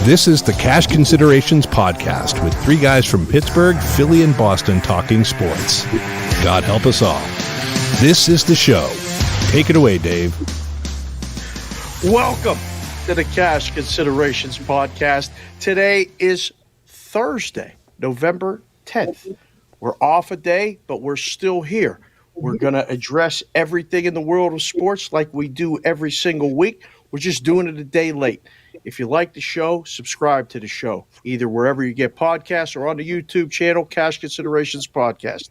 This is the Cash Considerations Podcast with three guys from Pittsburgh, Philly, and Boston talking sports. God help us all. This is the show. Take it away, Dave. Welcome to the Cash Considerations Podcast. Today is Thursday, November 10th. We're off a day, but we're still here. We're going to address everything in the world of sports like we do every single week. We're just doing it a day late. If you like the show, subscribe to the show, either wherever you get podcasts or on the YouTube channel, Cash Considerations Podcast.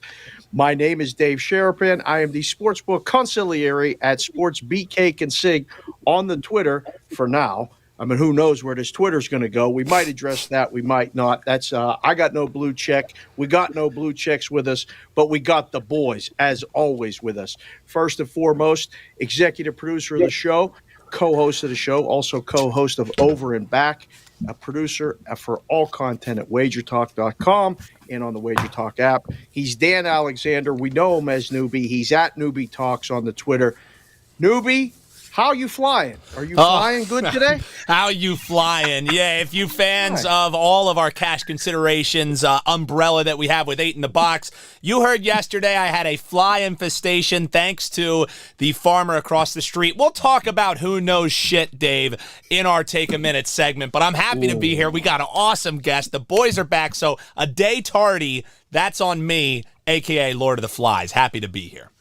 My name is Dave Sharapan. I am the sportsbook consigliere at Sports BK Consig on the Twitter for now. I mean, who knows where this Twitter's going to go. We might address that. We might not. That's I got no blue check. We got no blue checks with us, but we got the boys, as always, with us. First and foremost, executive producer of the show, co-host of the show, also co-host of Over and Back, a producer for all content at wagertalk.com and on the WagerTalk app. He's Dan Alexander. We know him as Newbie. He's at Newbie Talks on the Twitter. Newbie, how you flying? Are you flying good today? How you flying? Yeah, if you fans of all of our Cash Considerations umbrella that we have with 8 in the Box, you heard yesterday I had a fly infestation thanks to the farmer across the street. We'll talk about who knows shit, Dave, in our Take a Minute segment, but I'm happy to be here. We got an awesome guest. The boys are back, so a day tardy, that's on me, a.k.a. Lord of the Flies. Happy to be here.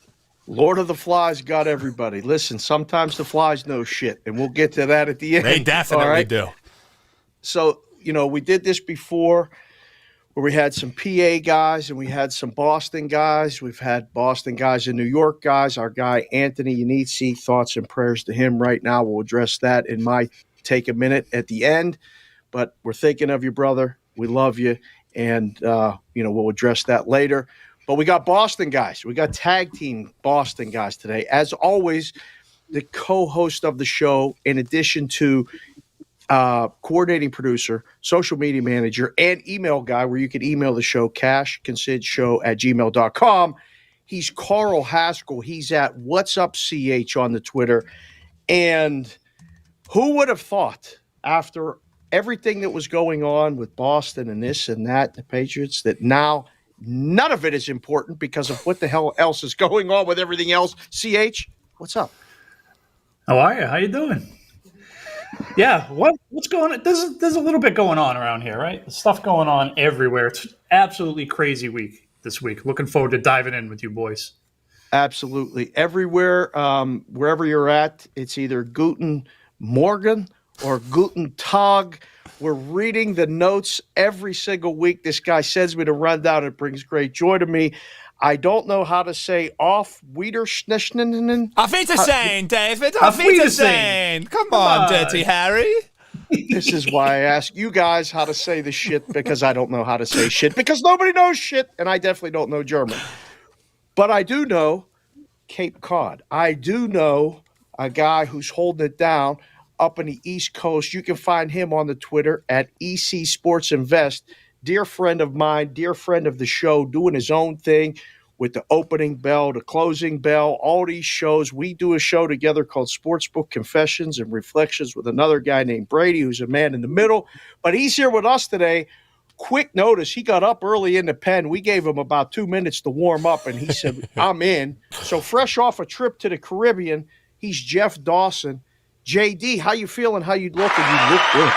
Lord of the Flies got everybody. Listen, sometimes the flies know shit, and we'll get to that at the end. They definitely do. So, we did this before where we had some PA guys and we had some Boston guys. We've had Boston guys and New York guys. Our guy, Anthony Yanitsi, thoughts and prayers to him right now. We'll address that in my Take a Minute at the end. But we're thinking of you, brother. We love you, and, we'll address that later. But we got Boston guys. We got tag team Boston guys today. As always, the co-host of the show, in addition to coordinating producer, social media manager, and email guy, where you can email the show, cashconsidshow@gmail.com. He's Carl Haskell. He's at What's Up CH on the Twitter. And who would have thought, after everything that was going on with Boston and this and that, the Patriots, that now – none of it is important because of what the hell else is going on with everything else. CH, what's up? How are you? How you doing? Yeah, what's going on? There's a little bit going on around here, right? There's stuff going on everywhere. It's absolutely crazy week this week. Looking forward to diving in with you boys. Absolutely. Everywhere, wherever you're at, it's either Guten Morgen or Guten Tag. We're reading the notes every single week. This guy sends me the rundown. It brings great joy to me. I don't know how to say off Wiederschneschnen. Auf Wiedersehen, David. Auf Wiedersehen. Come on, Dirty Harry. This is why I ask you guys how to say the shit, because I don't know how to say shit, because nobody knows shit, and I definitely don't know German. But I do know Cape Cod. I do know a guy who's holding it down up in the East Coast. You can find him on the Twitter at EC Sports Invest. Dear friend of mine, dear friend of the show, doing his own thing with the opening bell, the closing bell, all these shows. We do a show together called Sportsbook Confessions and Reflections with another guy named Brady, who's a man in the middle. But he's here with us today. Quick notice, he got up early in the pen. We gave him about 2 minutes to warm up, and he said, I'm in. So fresh off a trip to the Caribbean, he's Jeff Dawson. JD, how you feeling? How you looking? You look good.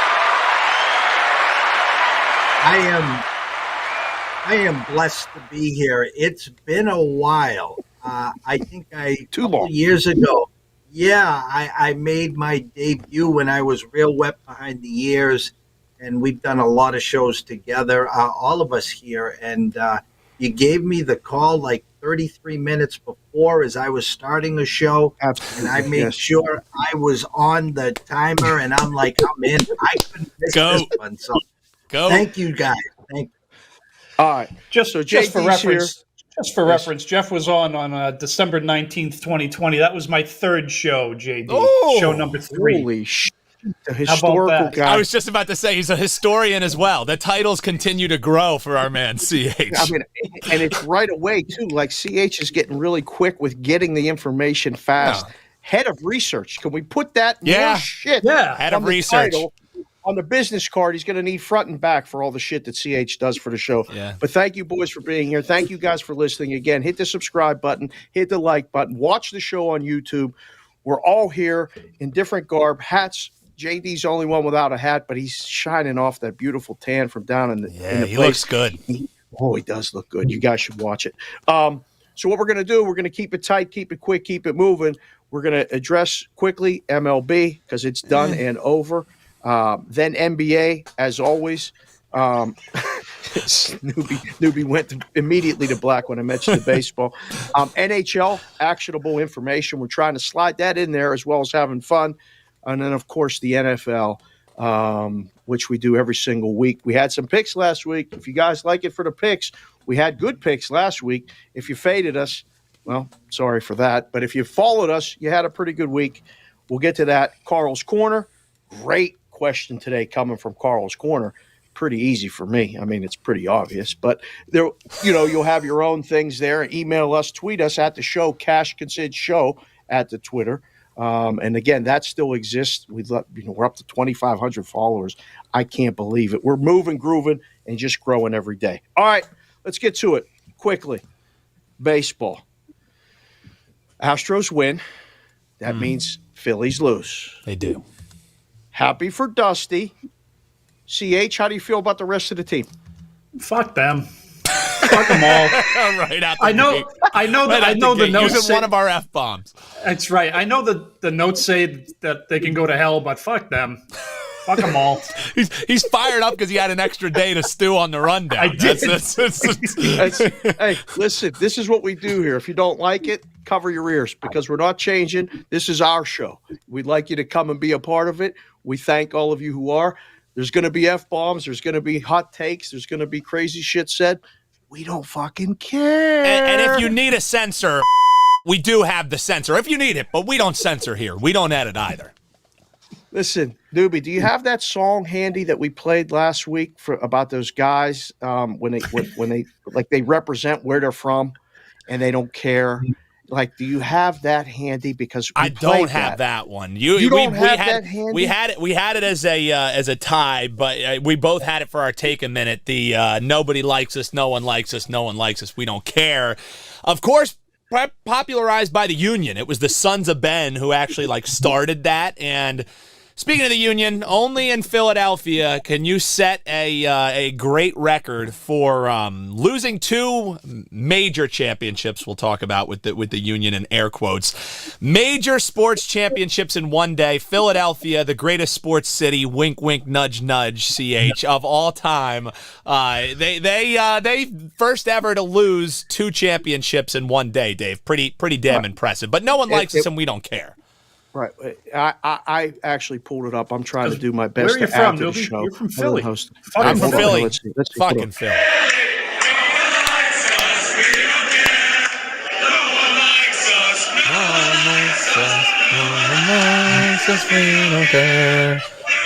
I am blessed to be here. It's been a while. I think Too long. Years ago. Yeah, I made my debut when I was real wet behind the ears, and we've done a lot of shows together, all of us here. And you gave me the call like 33 minutes before as I was starting the show. Absolutely. And I made sure I was on the timer, and I'm like, I'm in. I couldn't miss this one. So thank you, guys. Thank you. All right. Just for reference, Jeff was on December 19th, 2020. That was my third show, JD. Oh, show number 3. Holy shit. The historical guy. I was just about to say he's a historian as well. The titles continue to grow for our man, CH. I mean, and it's right away, too. Like, CH is getting really quick with getting the information fast. Yeah. Head of research. Can we put that more shit? Yeah, head of research. Title? on the business card, he's going to need front and back for all the shit that CH does for the show. Yeah. But thank you, boys, for being here. Thank you guys for listening. Again, hit the subscribe button, hit the like button, watch the show on YouTube. We're all here in different garb, hats. JD's the only one without a hat, but he's shining off that beautiful tan from down in the He place. looks good. He does look good. You guys should watch it. So what we're going to do, we're going to keep it tight, keep it quick, keep it moving. We're going to address quickly MLB because it's done and over. Then NBA, as always. Newbie went immediately to black when I mentioned the baseball. NHL, actionable information. We're trying to slide that in there as well as having fun. And then, of course, the NFL, which we do every single week. We had some picks last week. If you guys like it for the picks, we had good picks last week. If you faded us, well, sorry for that. But if you followed us, you had a pretty good week. We'll get to that. Carl's Corner. Great question today coming from Carl's Corner. Pretty easy for me. I mean, it's pretty obvious. But there, you'll have your own things there. Email us, tweet us at the show, Cash Consid Show at the Twitter. And again, that still exists. We're up to 2,500 followers. I can't believe it. We're moving, grooving, and just growing every day. All right, let's get to it quickly. Baseball. Astros win. That means Phillies lose. They do. Happy for Dusty. CH, how do you feel about the rest of the team? Fuck them. Fuck them all. Right out the I know. gate. I know that. I know the notes Using say one of our F-bombs. That's right. I know the notes say that they can go to hell, but fuck them. Fuck them all. He's fired up because he had an extra day to stew on the rundown. I did. Hey, listen, this is what we do here. If you don't like it, cover your ears because we're not changing. This is our show. We'd like you to come and be a part of it. We thank all of you who are. There's going to be F-bombs. There's going to be hot takes. There's going to be crazy shit said. We don't fucking care. And if you need a censor, we do have the censor. If you need it, but we don't censor here. We don't edit either. Listen, Doobie, do you have that song handy that we played last week about those guys when they represent where they're from and they don't care? Like, do you have that handy? Because I don't have that one. You don't have that handy? We had it as a tie, but we both had it for our take a minute. The nobody likes us, no one likes us, no one likes us, we don't care. Of course, popularized by the Union. It was the Sons of Ben who actually started that. And speaking of the Union, only in Philadelphia can you set a great record for losing two major championships. We'll talk about with the Union in air quotes. Major sports championships in one day. Philadelphia, the greatest sports city. Wink, wink, nudge, nudge. CH of all time. They first ever to lose two championships in one day. Dave, pretty damn impressive. But no one likes us, and we don't care. Right. I actually pulled it up. I'm trying to do my best Where are you to add from, to the Newbie? show. You're from Philly. I'm from Philly. Let's see Fucking Philly.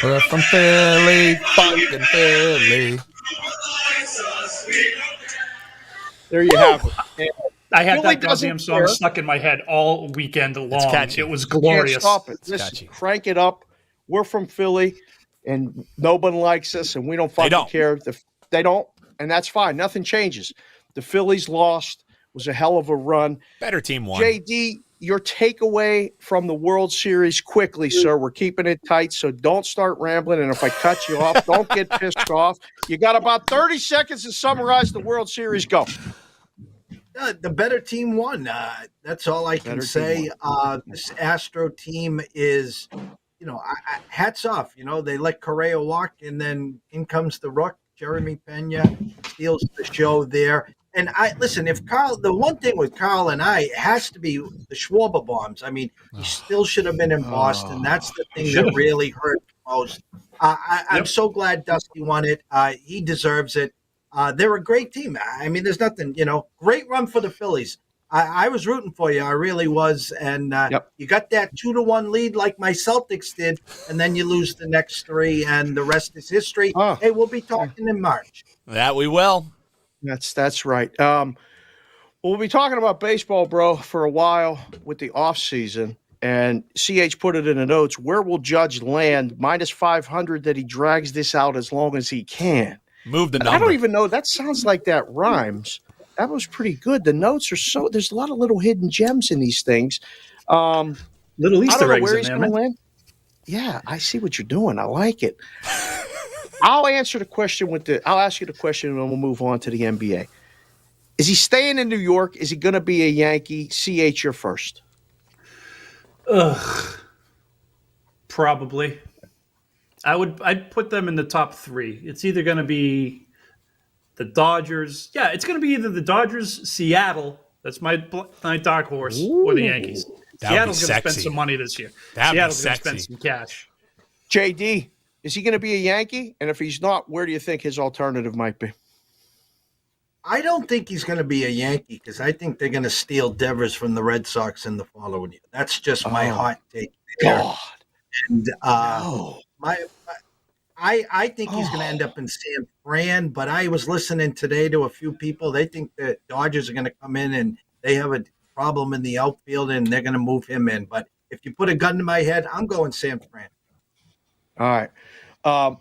We're from Philly, fucking Philly. There you have it. I had Philly that goddamn doesn't song care. stuck in my head all weekend long. catchy. It was Can't glorious. stop it. It's Listen, catchy. crank it up. We're from Philly, and nobody likes us, and we don't fucking don't. care. They don't, and that's fine. Nothing changes. The Phillies lost. Was a hell of a run. Better team won. JD, your takeaway from the World Series quickly, sir. We're keeping it tight, so don't start rambling. And if I cut you off, don't get pissed off. You got about 30 seconds to summarize the World Series. Go. The better team won. That's all I can say. This Astro team is, hats off. They let Correa walk, and then in comes the Rook. Jeremy Pena steals the show there. And listen, if the one thing with Carl and I has to be the Schwarber bombs. I mean, he still should have been in Boston. That's the thing that really hurt most. I'm so glad Dusty won it. He deserves it. They're a great team. I mean, there's nothing, great run for the Phillies. I was rooting for you. I really was. And you got that 2-1 lead like my Celtics did, and then you lose the next three, and the rest is history. Hey, we'll be talking in March. That we will. That's right. We'll be talking about baseball, bro, for a while with the off season. And CH put it in the notes. Where will Judge land? Minus 500 that he drags this out as long as he can. Move the And number. I don't even know. That sounds like that rhymes. That was pretty good. The notes are there's a lot of little hidden gems in these things. Little I don't Easter know eggs where in he's there, going to man. land. Yeah, I see what you're doing. I like it. I'll answer the question I'll ask you the question and then we'll move on to the NBA. Is he staying in New York? Is he going to be a Yankee? CH, you're first. Ugh. Probably. I'd put them in the top 3. It's either going to be the Dodgers. Yeah, it's going to be either the Dodgers, Seattle. That's my dark horse, or the Yankees. That would be Seattle's going to spend sexy. some money this year. That'd be Seattle's going to spend sexy. some cash. JD, is he going to be a Yankee? And if he's not, where do you think his alternative might be? I don't think he's going to be a Yankee because I think they're going to steal Devers from the Red Sox in the following year. That's just my hot take there. God. And No. I think he's going to end up in San Fran, but I was listening today to a few people. They think the Dodgers are going to come in and they have a problem in the outfield and they're going to move him in. But if you put a gun to my head, I'm going San Fran. All right.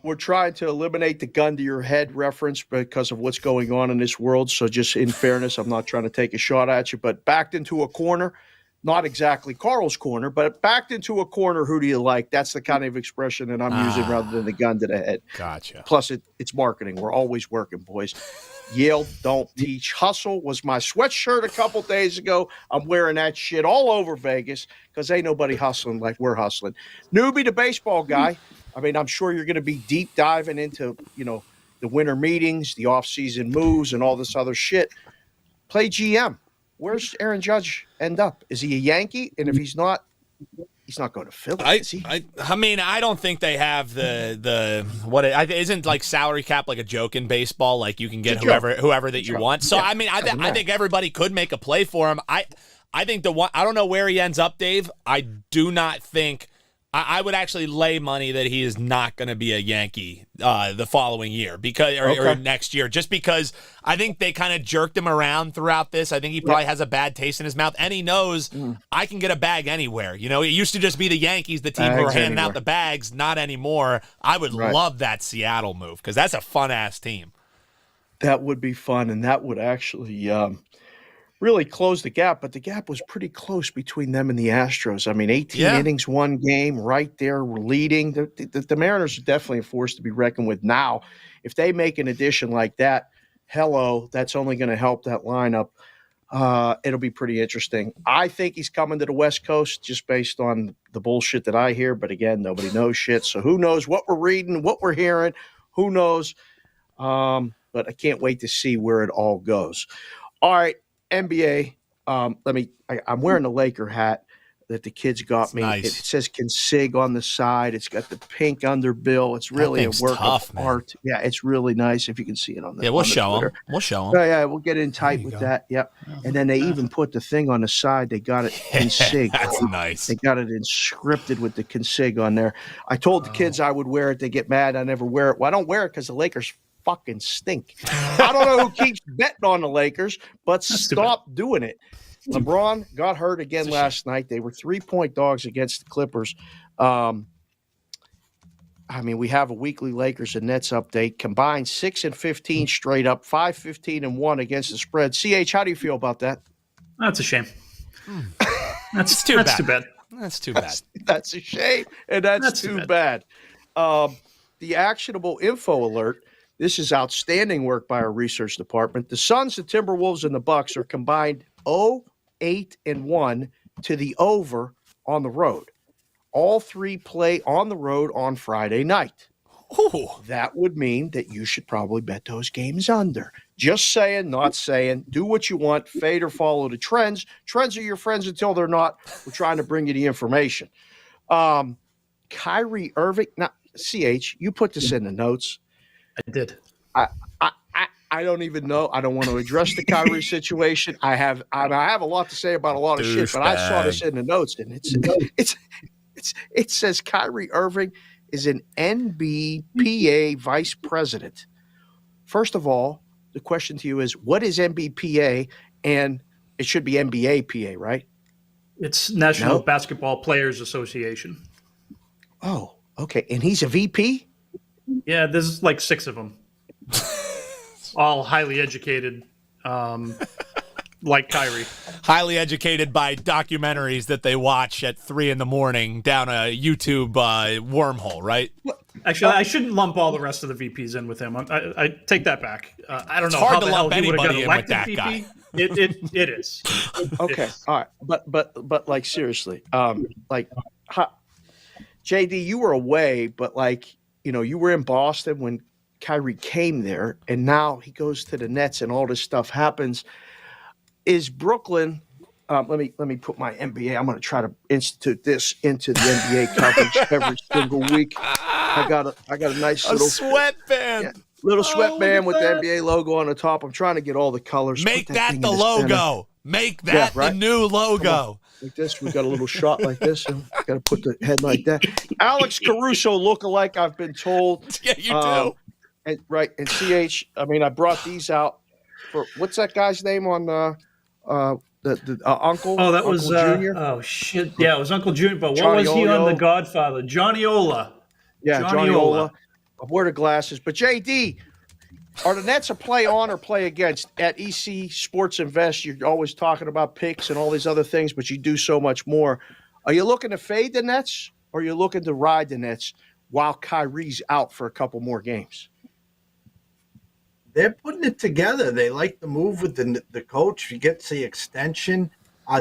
We're trying to eliminate the gun to your head reference because of what's going on in this world. So just in fairness, I'm not trying to take a shot at you, but backed into a corner, not exactly Carl's corner, but backed into a corner, who do you like? That's the kind of expression that I'm using rather than the gun to the head. Gotcha. Plus, it's marketing. We're always working, boys. Yale don't teach. Hustle was my sweatshirt a couple days ago. I'm wearing that shit all over Vegas because ain't nobody hustling like we're hustling. Newbie to baseball guy. I mean, I'm sure you're going to be deep diving into, the winter meetings, the off-season moves, and all this other shit. Play GM. Where's Aaron Judge end up? Is he a Yankee? And if he's not going to Philly, is he? I mean, I don't think they have isn't like salary cap like a joke in baseball. Like you can get whoever that you want. So Yeah, I mean, I think everybody could make a play for him. I think I don't know where he ends up, Dave. I do not think. I would actually lay money that he is not going to be a Yankee the following year or next year, just because I think they kind of jerked him around throughout this. I think he probably has a bad taste in his mouth, and he knows I can get a bag anywhere. It used to just be the Yankees, the team who were handing out the bags, not anymore. I would love that Seattle move because that's a fun-ass team. That would be fun, and that would actually really close the gap, but the gap was pretty close between them and the Astros. I mean, 18 innings, one game, right there, we're leading. The Mariners are definitely a force to be reckoned with now. If they make an addition like that, that's only going to help that lineup. It'll be pretty interesting. I think he's coming to the West Coast just based on the bullshit that I hear, but again, nobody knows shit, so who knows what we're reading, what we're hearing, who knows? But I can't wait to see where it all goes. All right. NBA, I'm wearing a Laker hat that the kids got me. Nice. It says Consig on the side. It's got the pink underbill. It's really a work of art. Yeah, it's really nice if you can see it on the we'll show them. We'll show them. Yeah, we'll get in tight with that. Yep. And then they even put the thing on the side. They got it Consig. That's nice. They got it inscripted with the Consig on there. I told the kids I would wear it. They get mad. I never wear it. Well, I don't wear it because the Lakers fucking stink. I don't know who keeps betting on the Lakers, but stop doing it. LeBron got hurt again last night. They were 3-point dogs against the Clippers. I mean, we have a weekly Lakers and Nets update. Combined 6-15 straight up, 5-15-1 against the spread. CH, how do you feel about that? That's a shame. That's too bad. That's too bad. That's a shame, and that's too bad. The actionable info alert. This is outstanding work by our research department. The Suns, the Timberwolves, and the Bucks are combined 0-8-1 to the over on the road. All three play on the road on Friday night. Ooh. That would mean that you should probably bet those games under. Just saying, not saying. Do what you want. Fade or follow the trends. Trends are your friends until they're not. We're trying to bring you the information. Kyrie Irving. Now, CH, you put this in the notes. I did. I don't even know. I don't want to address the Kyrie situation. I have a lot to say about a lot of shit, but I saw this in the notes, and it says Kyrie Irving is an NBPA vice president. First of all, the question to you is, what is NBPA? And it should be NBA PA, right? It's National No? Basketball Players Association. Oh, okay. And he's a VP? Yeah, there's like 6 of them, all highly educated, like Kyrie. Highly educated by documentaries that they watch at 3 a.m. down a YouTube wormhole, right? Actually, I shouldn't lump all the rest of the VPs in with him. I take that back. I don't know hard how to the hell lump he would have got anybody in with elected that VP. guy. It is. Okay. All right. But like seriously, JD, you were away, but you were in Boston when Kyrie came there, and now he goes to the Nets, and all this stuff happens. Is Brooklyn? Let me put my NBA. I'm going to try to institute this into the NBA coverage every single week. I got a nice little sweatband. Little sweatband with the NBA logo on the top. I'm trying to get all the colors. Make Put that thing the in logo. Make that Yeah, right? the new logo. Like this, we got a little shot like this, and got to put the head like that. Alex Caruso lookalike, I've been told. Yeah, you do. And CH. I mean, I brought these out for what's that guy's name on the Uncle? Oh, that Uncle was Junior. oh shit! Yeah, it was Uncle Junior. But what Johnny was he on Olio. The Godfather? Johnny Ola. Yeah, Johnny Ola. I wear the glasses. But JD, are the Nets a play on or play against? At EC Sports Invest, you're always talking about picks and all these other things, but you do so much more. Are you looking to fade the Nets, or are you looking to ride the Nets while Kyrie's out for a couple more games? They're putting it together. They like the move with the coach. He gets the extension.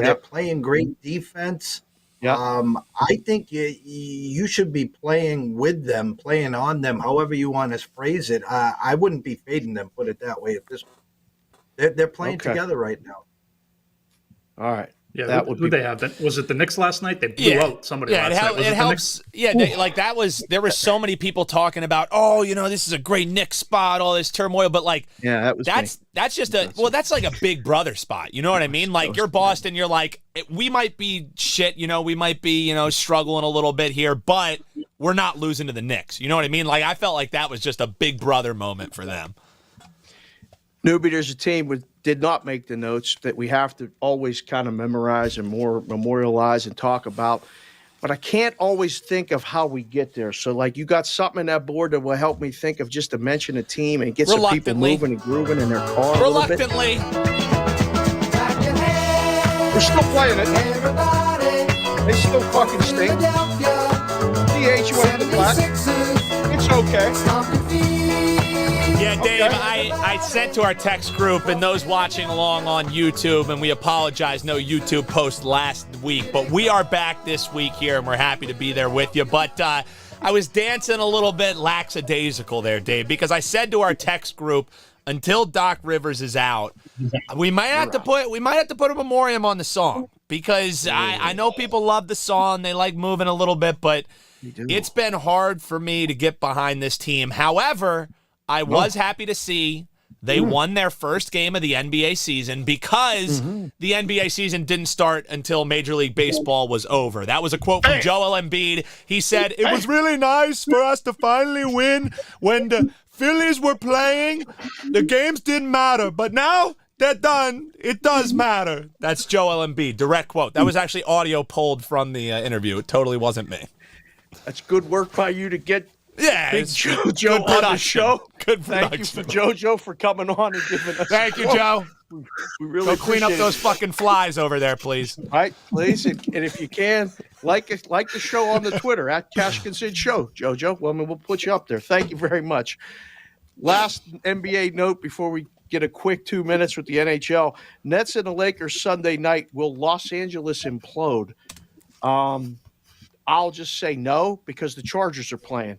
They're playing great defense. Yeah. I think you should be playing with them, playing on them, however you want to phrase it. I wouldn't be fading them, put it that way. At this, they're playing together right now. All right. Yeah, that who they have? Was it the Knicks last night? They blew out somebody last night. Was it helps. Yeah, that was. There were so many people talking about. Oh, this is a great Knicks spot. All this turmoil, but that's just that's like a big brother spot. You know what I mean? Like you're Boston. You're like we might be shit. We might be struggling a little bit here, but we're not losing to the Knicks. You know what I mean? Like I felt like that was just a big brother moment for them. Newbie, there's a team did not make the notes that we have to always kind of memorize and more memorialize and talk about. But I can't always think of how we get there. So, you got something in that board that will help me think of just to mention a team and get some people moving and grooving in their car a little bit. Reluctantly. We're still playing it. They still fucking stink. DH, you want the black? It's okay. Yeah, Dave, I sent to our text group and those watching along on YouTube, and we apologize, no YouTube post last week, but we are back this week here, and we're happy to be there with you. But I was dancing a little bit lackadaisical there, Dave, because I said to our text group, until Doc Rivers is out, we might have to put a memoriam on the song, because I know people love the song, they like moving a little bit, but it's been hard for me to get behind this team. However, I was happy to see they won their first game of the NBA season because the NBA season didn't start until Major League Baseball was over. That was a quote from Joel Embiid. He said, "It was really nice for us to finally win when the Phillies were playing. The games didn't matter, but now they're done. It does matter." That's Joel Embiid, direct quote. That was actually audio pulled from the interview. It totally wasn't me. That's good work by you to get Big it's JoJo on the show. Good production. Thank you for JoJo for coming on and giving us. Thank you, Joe. We really go clean up those fucking flies over there, please. All right, please, and if you can, like the show on the Twitter at Cash Consid Show, JoJo. Well, we'll put you up there. Thank you very much. Last NBA note before we get a quick 2 minutes with the NHL. Nets and the Lakers Sunday night. Will Los Angeles implode? I'll just say no because the Chargers are playing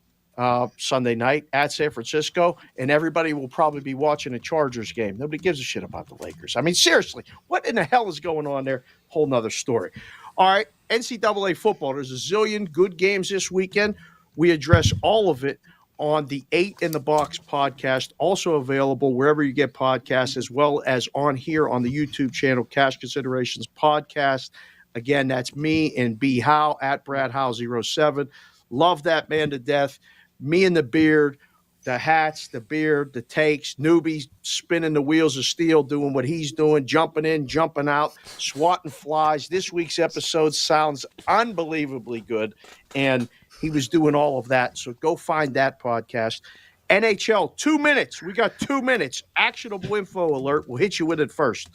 Sunday night at San Francisco, and everybody will probably be watching a Chargers game. Nobody gives a shit about the Lakers. I mean, seriously, what in the hell is going on there? Whole nother story. All right, NCAA football. There's a zillion good games this weekend. We address all of it on the 8 in the Box podcast, also available wherever you get podcasts, as well as on here on the YouTube channel, Cash Considerations Podcast. Again, that's me and B. Howe at Brad Howe 07. Love that man to death. Me and the beard the hats, the beard, the takes, newbies spinning the wheels of steel, doing what he's doing, jumping in, jumping out, swatting flies. This week's episode sounds unbelievably good, and he was doing all of that. So go find that podcast. NHL, 2 minutes. We got 2 minutes. Actionable info alert. We'll hit you with it first.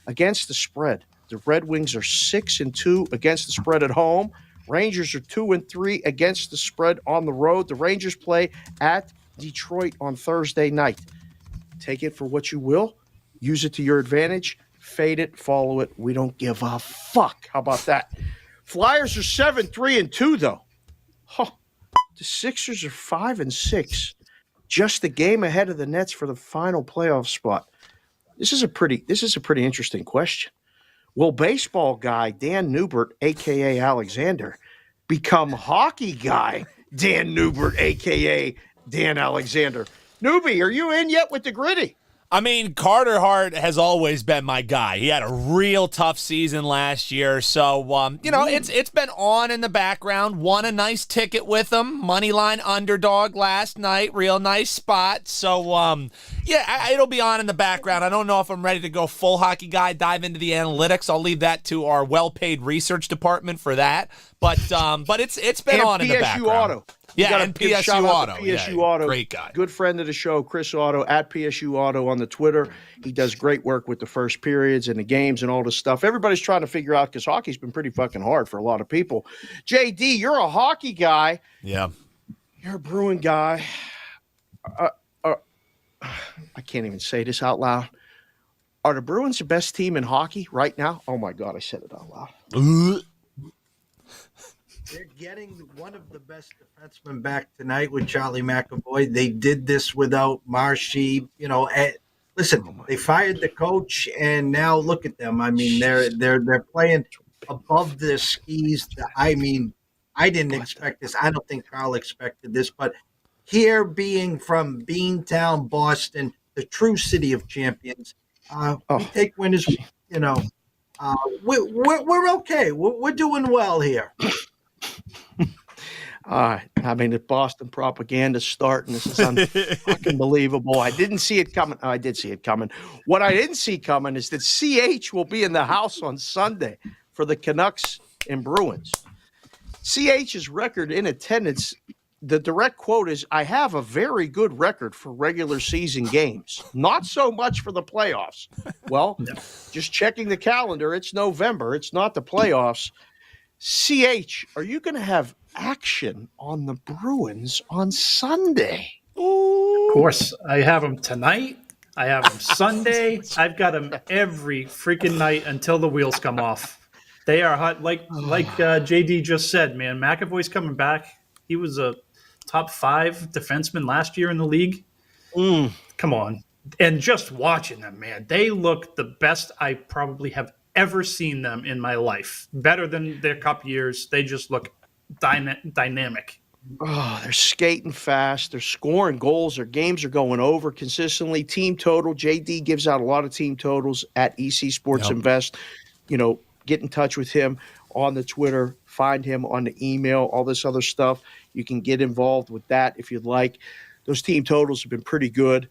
Against the spread, the Red Wings are 6-2 against the spread at home. Rangers are 2-3 against the spread on the road. The Rangers play at Detroit on Thursday night. Take it for what you will. Use it to your advantage. Fade it, follow it. We don't give a fuck. How about that? Flyers are 7-3-2 though. Huh. The Sixers are 5-6. Just a game ahead of the Nets for the final playoff spot. This is a pretty interesting question. Will baseball guy Dan Newbert, a.k.a. Alexander, become hockey guy Dan Newbert, a.k.a. Dan Alexander? Newbie, are you in yet with the Gritty? I mean, Carter Hart has always been my guy. He had a real tough season last year, so it's been on in the background. Won a nice ticket with him, moneyline underdog last night, real nice spot. So it'll be on in the background. I don't know if I'm ready to go full hockey guy, dive into the analytics. I'll leave that to our well-paid research department for that. But it's been and on in the background. Auto. Yeah, and PSU Auto. PSU yeah, Auto. Great guy. Good friend of the show, Chris Auto, at PSU Auto on the Twitter. He does great work with the first periods and the games and all this stuff. Everybody's trying to figure out because hockey's been pretty fucking hard for a lot of people. JD, you're a hockey guy. Yeah. You're a Bruin guy. I can't even say this out loud. Are the Bruins the best team in hockey right now? Oh, my God, I said it out loud. They're getting one of the best defensemen back tonight with Charlie McAvoy. They did this without Marshy. Listen, they fired the coach, and now look at them. I mean, they're playing above their skis. I mean, I didn't expect this. I don't think Carl expected this, but here being from Beantown, Boston, the true city of champions, we take winners. We're okay. We're doing well here. I mean, the Boston propaganda starting. This is unbelievable. I didn't see it coming. I did see it coming. What I didn't see coming is that CH will be in the house on Sunday for the Canucks and Bruins. CH's record in attendance, the direct quote is, "I have a very good record for regular season games. Not so much for the playoffs." Well, just checking the calendar, it's November. It's not the playoffs. CH, are you going to have action on the Bruins on Sunday? Of course. I have them tonight. I have them Sunday. I've got them every freaking night until the wheels come off. They are hot. Like JD just said, man, McAvoy's coming back. He was a top 5 defenseman last year in the league. Come on. And just watching them, man, they look the best I probably have ever seen them in my life. Better than their cup years. They just look dynamic. Oh, they're skating fast. They're scoring goals. Their games are going over consistently. Team total. JD gives out a lot of team totals at EC Sports Invest. Get in touch with him on the Twitter. Find him on the email. All this other stuff. You can get involved with that if you'd like. Those team totals have been pretty good.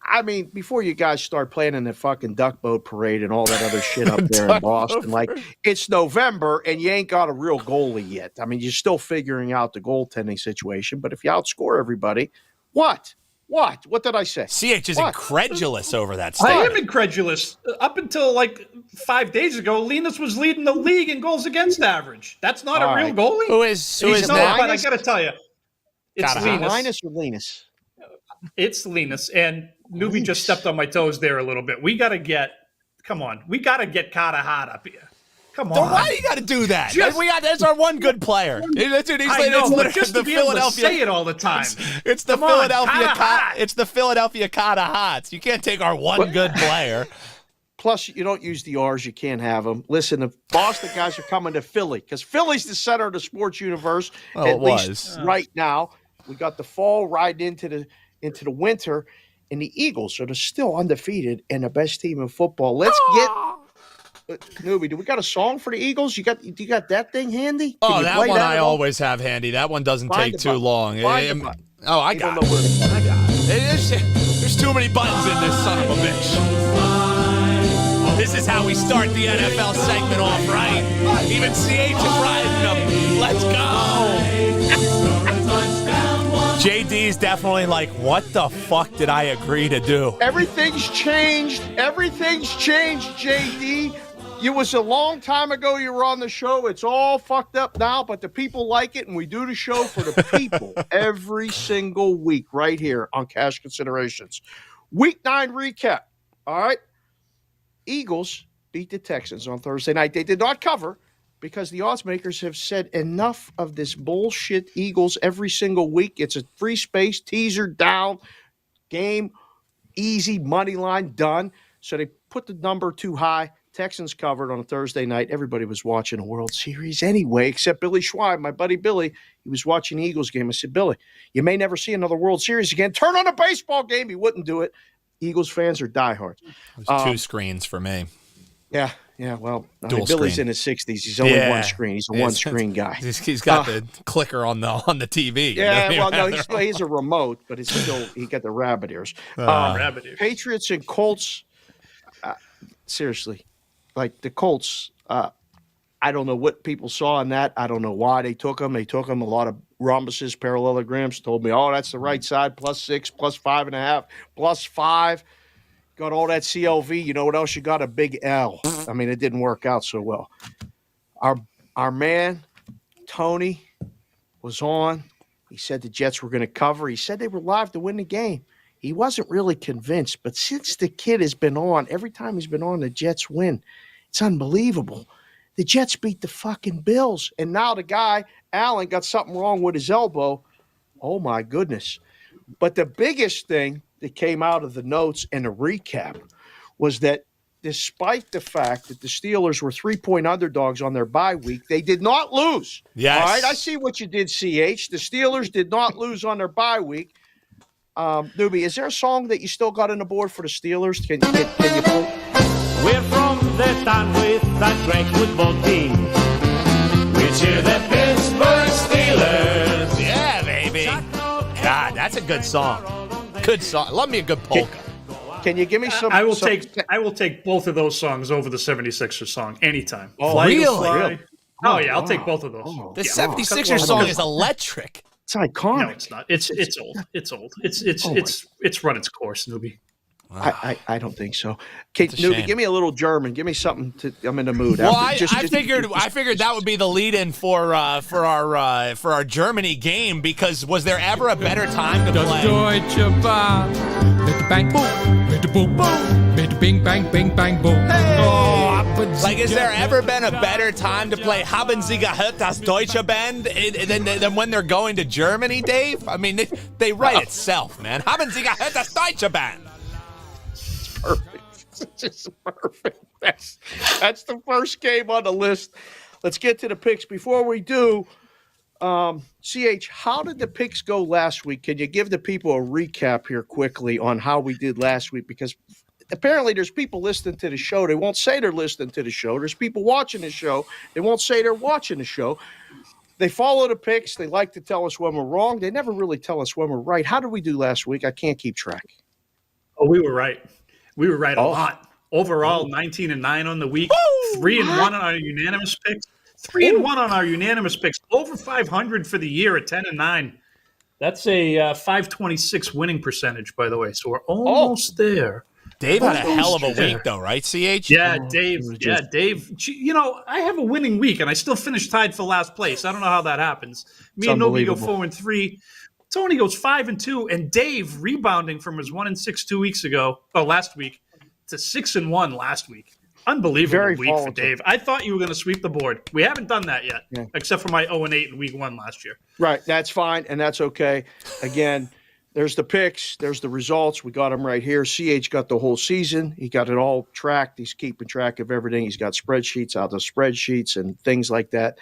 I mean, before you guys start planning the fucking duck boat parade and all that other shit up there in Boston, like, it's November and you ain't got a real goalie yet. I mean, you're still figuring out the goaltending situation, but if you outscore everybody, what? What did I say? CH is incredulous over that stuff. I am incredulous. Up until like 5 days ago, Linus was leading the league in goals against average. That's not a real goalie. Who is that? But I got to tell you, it's Linus. Linus or Linus? It's Linus, and Newbie just stepped on my toes there a little bit. We got to get Carter Hart up here. Come on. So why do you got to do that? That's our one good player. It's the Philadelphia. Say it all the time. It's the Philadelphia Carter Harts. You can't take our one good player. Plus, you don't use the R's. You can't have them. Listen, the Boston guys are coming to Philly because Philly's the center of the sports universe. At least right now. We got the fall riding into the winter, and the Eagles are still undefeated and the best team in football. Let's get Newbie. Do we got a song for the Eagles? You got that thing handy? That one I always have handy. That one doesn't take too long. Oh, I got it. There's too many buttons in this son of a bitch. This is how we start the NFL segment off, right? Even CH is riding them. Let's go. JD's definitely like, what the fuck did I agree to do? Everything's changed. Everything's changed, JD. It was a long time ago you were on the show. It's all fucked up now, but the people like it, and we do the show for the people every single week right here on Cash Considerations. Week 9 recap. All right. Eagles beat the Texans on Thursday night. They did not cover because the odds makers have said enough of this bullshit Eagles every single week. It's a free space, teaser down, game, easy, money line, done. So they put the number too high. Texans covered on a Thursday night. Everybody was watching a World Series anyway, except Billy Schweib, my buddy Billy. He was watching the Eagles game. I said, Billy, you may never see another World Series again. Turn on a baseball game. He wouldn't do it. Eagles fans are diehards. There's 2 screens for me. Yeah. Well, Dual Billy's screen. in his 60s. He's only one screen. He's a one-screen guy. He's got the clicker on the TV. Yeah, well, no, he's a remote, but it's still he got the rabbit ears. Rabbit ears. Patriots and Colts. Seriously, like the Colts. I don't know what people saw in that. I don't know why they took them. They took them a lot of rhombuses, parallelograms. Told me, oh, that's the right side. +6, +5.5, +5. Got all that CLV. You know what else? You got a big L. I mean, it didn't work out so well. Our man, Tony, was on. He said the Jets were going to cover. He said they were live to win the game. He wasn't really convinced. But since the kid has been on, every time he's been on, the Jets win. It's unbelievable. The Jets beat the fucking Bills. And now the guy, Allen, got something wrong with his elbow. Oh, my goodness. But the biggest thing that came out of the notes and the recap was that despite the fact that the Steelers were 3-point underdogs on their bye week, they did not lose. Yes. All right, I see what you did, CH. The Steelers did not lose on their bye week. Newbie, is there a song that you still got on the board for the Steelers? Can you play? We're from the town with that great football team. We cheer the Pittsburgh Steelers. Yeah, baby. God, that's a good song. Good song. Love me a good polka. Can you give me some? I will take both of those songs over the 76ers song anytime. Oh, Fly really? to Fly. Really? Oh, yeah, I'll take both of those. The 76ers song is electric. It's iconic. No, it's not. It's old. It's old. It's run its course, Newbie. I don't think so. Okay, a Newbie, shame. give me a little German. Give me something to. I'm in the mood. Well, I figured that would be the lead-in for our Germany game, because was there ever a better time to play? Deutsche Bahn mit der Bang Boom, mit der Boom Boom, mit der Bing Bang Bing Bang Boom. Like, is there ever been a better time to play Haben Sie gehört das Deutsche Band than when they're going to Germany, Dave? I mean, they write itself, man. Haben Sie gehört das Deutsche Band? Perfect. It's just perfect. That's the first game on the list. Let's get to the picks. Before we do, CH, how did the picks go last week? Can you give the people a recap here quickly on how we did last week? Because apparently there's people listening to the show. They won't say they're listening to the show. There's people watching the show. They won't say they're watching the show. They follow the picks. They like to tell us when we're wrong. They never really tell us when we're right. How did we do last week? I can't keep track. Oh, we were right. We were right a lot. Overall, 19-9 on the week. 3-1 on our unanimous picks. 3-1 on our unanimous picks. Over 500 for the year at 10-9. That's a 526 winning percentage, by the way. So we're almost there. Dave had a hell of a week, though, right, CH? Yeah, Dave. Yeah, Dave. You know, I have a winning week, and I still finished tied for last place. I don't know how that happens. Me and Nobi go 4-3. Tony goes 5-2, and Dave rebounding from his 1-6 last week to 6-1 last week. Unbelievable Very week volatile for Dave. I thought you were going to sweep the board. We haven't done that yet, except for my 0-8 in week 1 last year. Right, that's fine, and that's okay. Again, there's the picks, there's the results. We got them right here. CH got the whole season. He got it all tracked. He's keeping track of everything. He's got spreadsheets out of spreadsheets and things like that.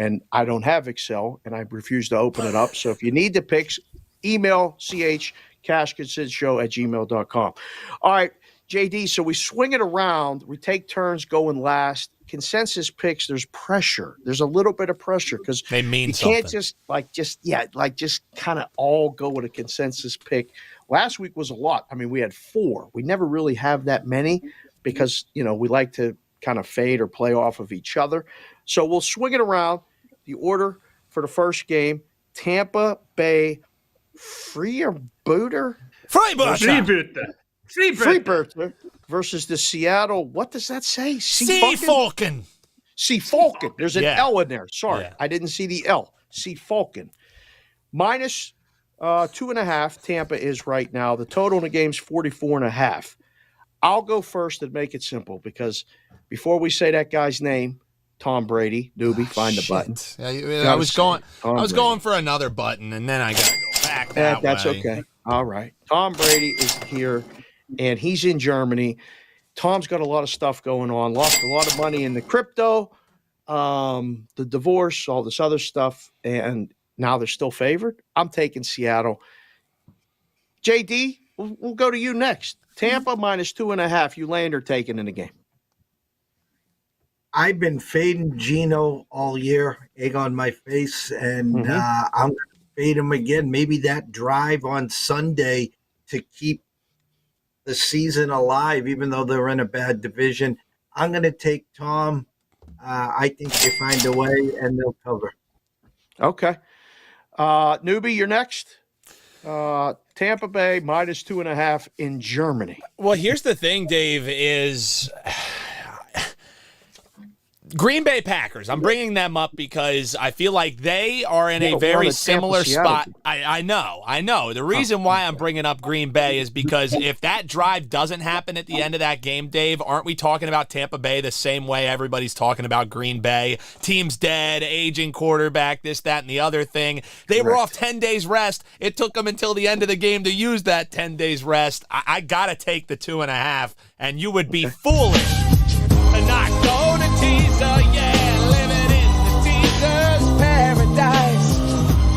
And I don't have Excel, and I refuse to open it up. So if you need the picks, email CH, cashconsidshow@gmail.com. All right, JD, so we swing it around. We take turns going last. Consensus picks, there's pressure. There's a little bit of pressure because They mean you something. can't just kind of all go with a consensus pick. Last week was a lot. I mean, we had 4. We never really have that many because, we like to kind of fade or play off of each other. So we'll swing it around. The order for the first game, Tampa Bay Freibeuter versus the Seattle. What does that say? Seefalken. Seefalken. There's an Yeah. L in there. Sorry, Yeah. I didn't see the L. Seefalken. Minus 2.5. Tampa is right now. The total in the game's 44.5. I'll go first and make it simple because before we say that guy's name, Tom Brady, newbie, find the button. I was going for another button, and then I got to go back that That's way. okay. All right. Tom Brady is here, and he's in Germany. Tom's got a lot of stuff going on. Lost a lot of money in the crypto, the divorce, all this other stuff, and now they're still favored. I'm taking Seattle. JD, we'll go to you next. Tampa minus 2.5. You Layin or Takin in the game? I've been fading Gino all year, egg on my face, and I'm going to fade him again. Maybe that drive on Sunday to keep the season alive, even though they're in a bad division. I'm going to take Tom. I think they find a way, and they'll cover. Okay. Newbie, you're next. Tampa Bay minus 2.5 in Germany. Well, here's the thing, Dave, is Green Bay Packers. I'm bringing them up because I feel like they are in a very similar spot. I know. The reason why I'm bringing up Green Bay is because if that drive doesn't happen at the end of that game, Dave, aren't we talking about Tampa Bay the same way everybody's talking about Green Bay? Team's dead, aging quarterback, this, that, and the other thing. They were off 10 days rest. It took them until the end of the game to use that 10 days rest. I got to take the 2.5, and you would be foolish to not go to teaser, yeah, living in the teaser's paradise.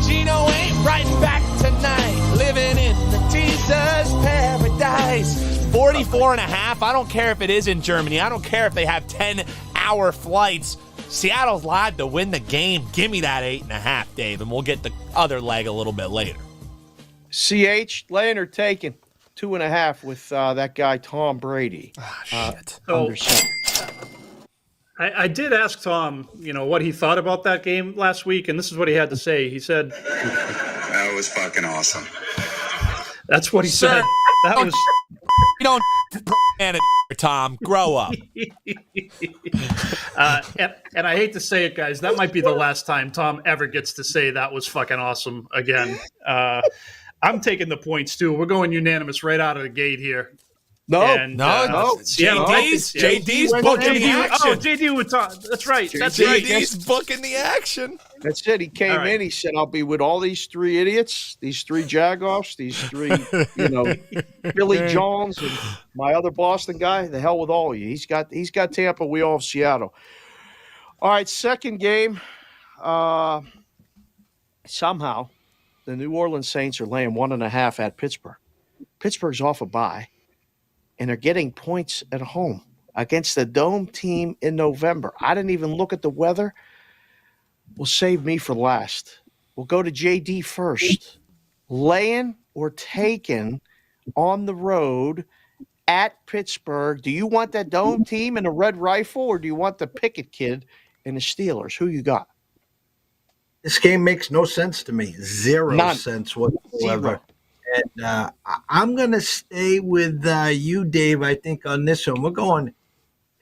Gino ain't writing back tonight, living in the teaser's paradise. 44.5. I don't care if it is in Germany. I don't care if they have 10-hour flights. Seattle's live to win the game. Give me that 8.5, Dave, and we'll get the other leg a little bit later. CH, Layin or Takin? 2.5 with that guy Tom Brady. Shit. Under center. I did ask Tom, what he thought about that game last week, and this is what he had to say. He said, "That was fucking awesome." That's what he said. That was. You don't profanity, Tom. Grow up. And I hate to say it, guys. That might be the last time Tom ever gets to say that was fucking awesome again. I'm taking the points too. We're going unanimous right out of the gate here. JD's booking the action. Oh, JD would talk. That's right. JD's booking the action. That's it. He came in. He said, "I'll be with all these 3 idiots, these 3 jagoffs, these 3, Billy Jones and my other Boston guy. The hell with all of you. He's got Tampa. We all have Seattle. All right, second game. Somehow, the New Orleans Saints are laying 1.5 at Pittsburgh. Pittsburgh's off a bye, and they're getting points at home against the Dome team in November. I didn't even look at the weather. Will save me for last. We'll go to JD first. Layin or Takin on the road at Pittsburgh. Do you want that Dome team and a red rifle, or do you want the Pickett kid and the Steelers? Who you got? This game makes no sense to me. Zero sense whatsoever. Zero. And I'm going to stay with you, Dave, I think, on this one. We're going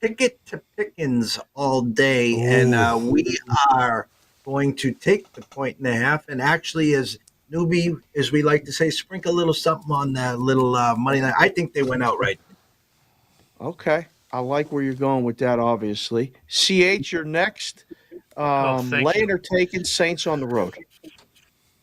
Pickett to Pickens all day, and we are going to take the 1.5. And actually, as newbie, as we like to say, sprinkle a little something on that little money line. I think they went outright. Okay. I like where you're going with that, obviously. CH, you're next. Layin or Takin, Saints on the road.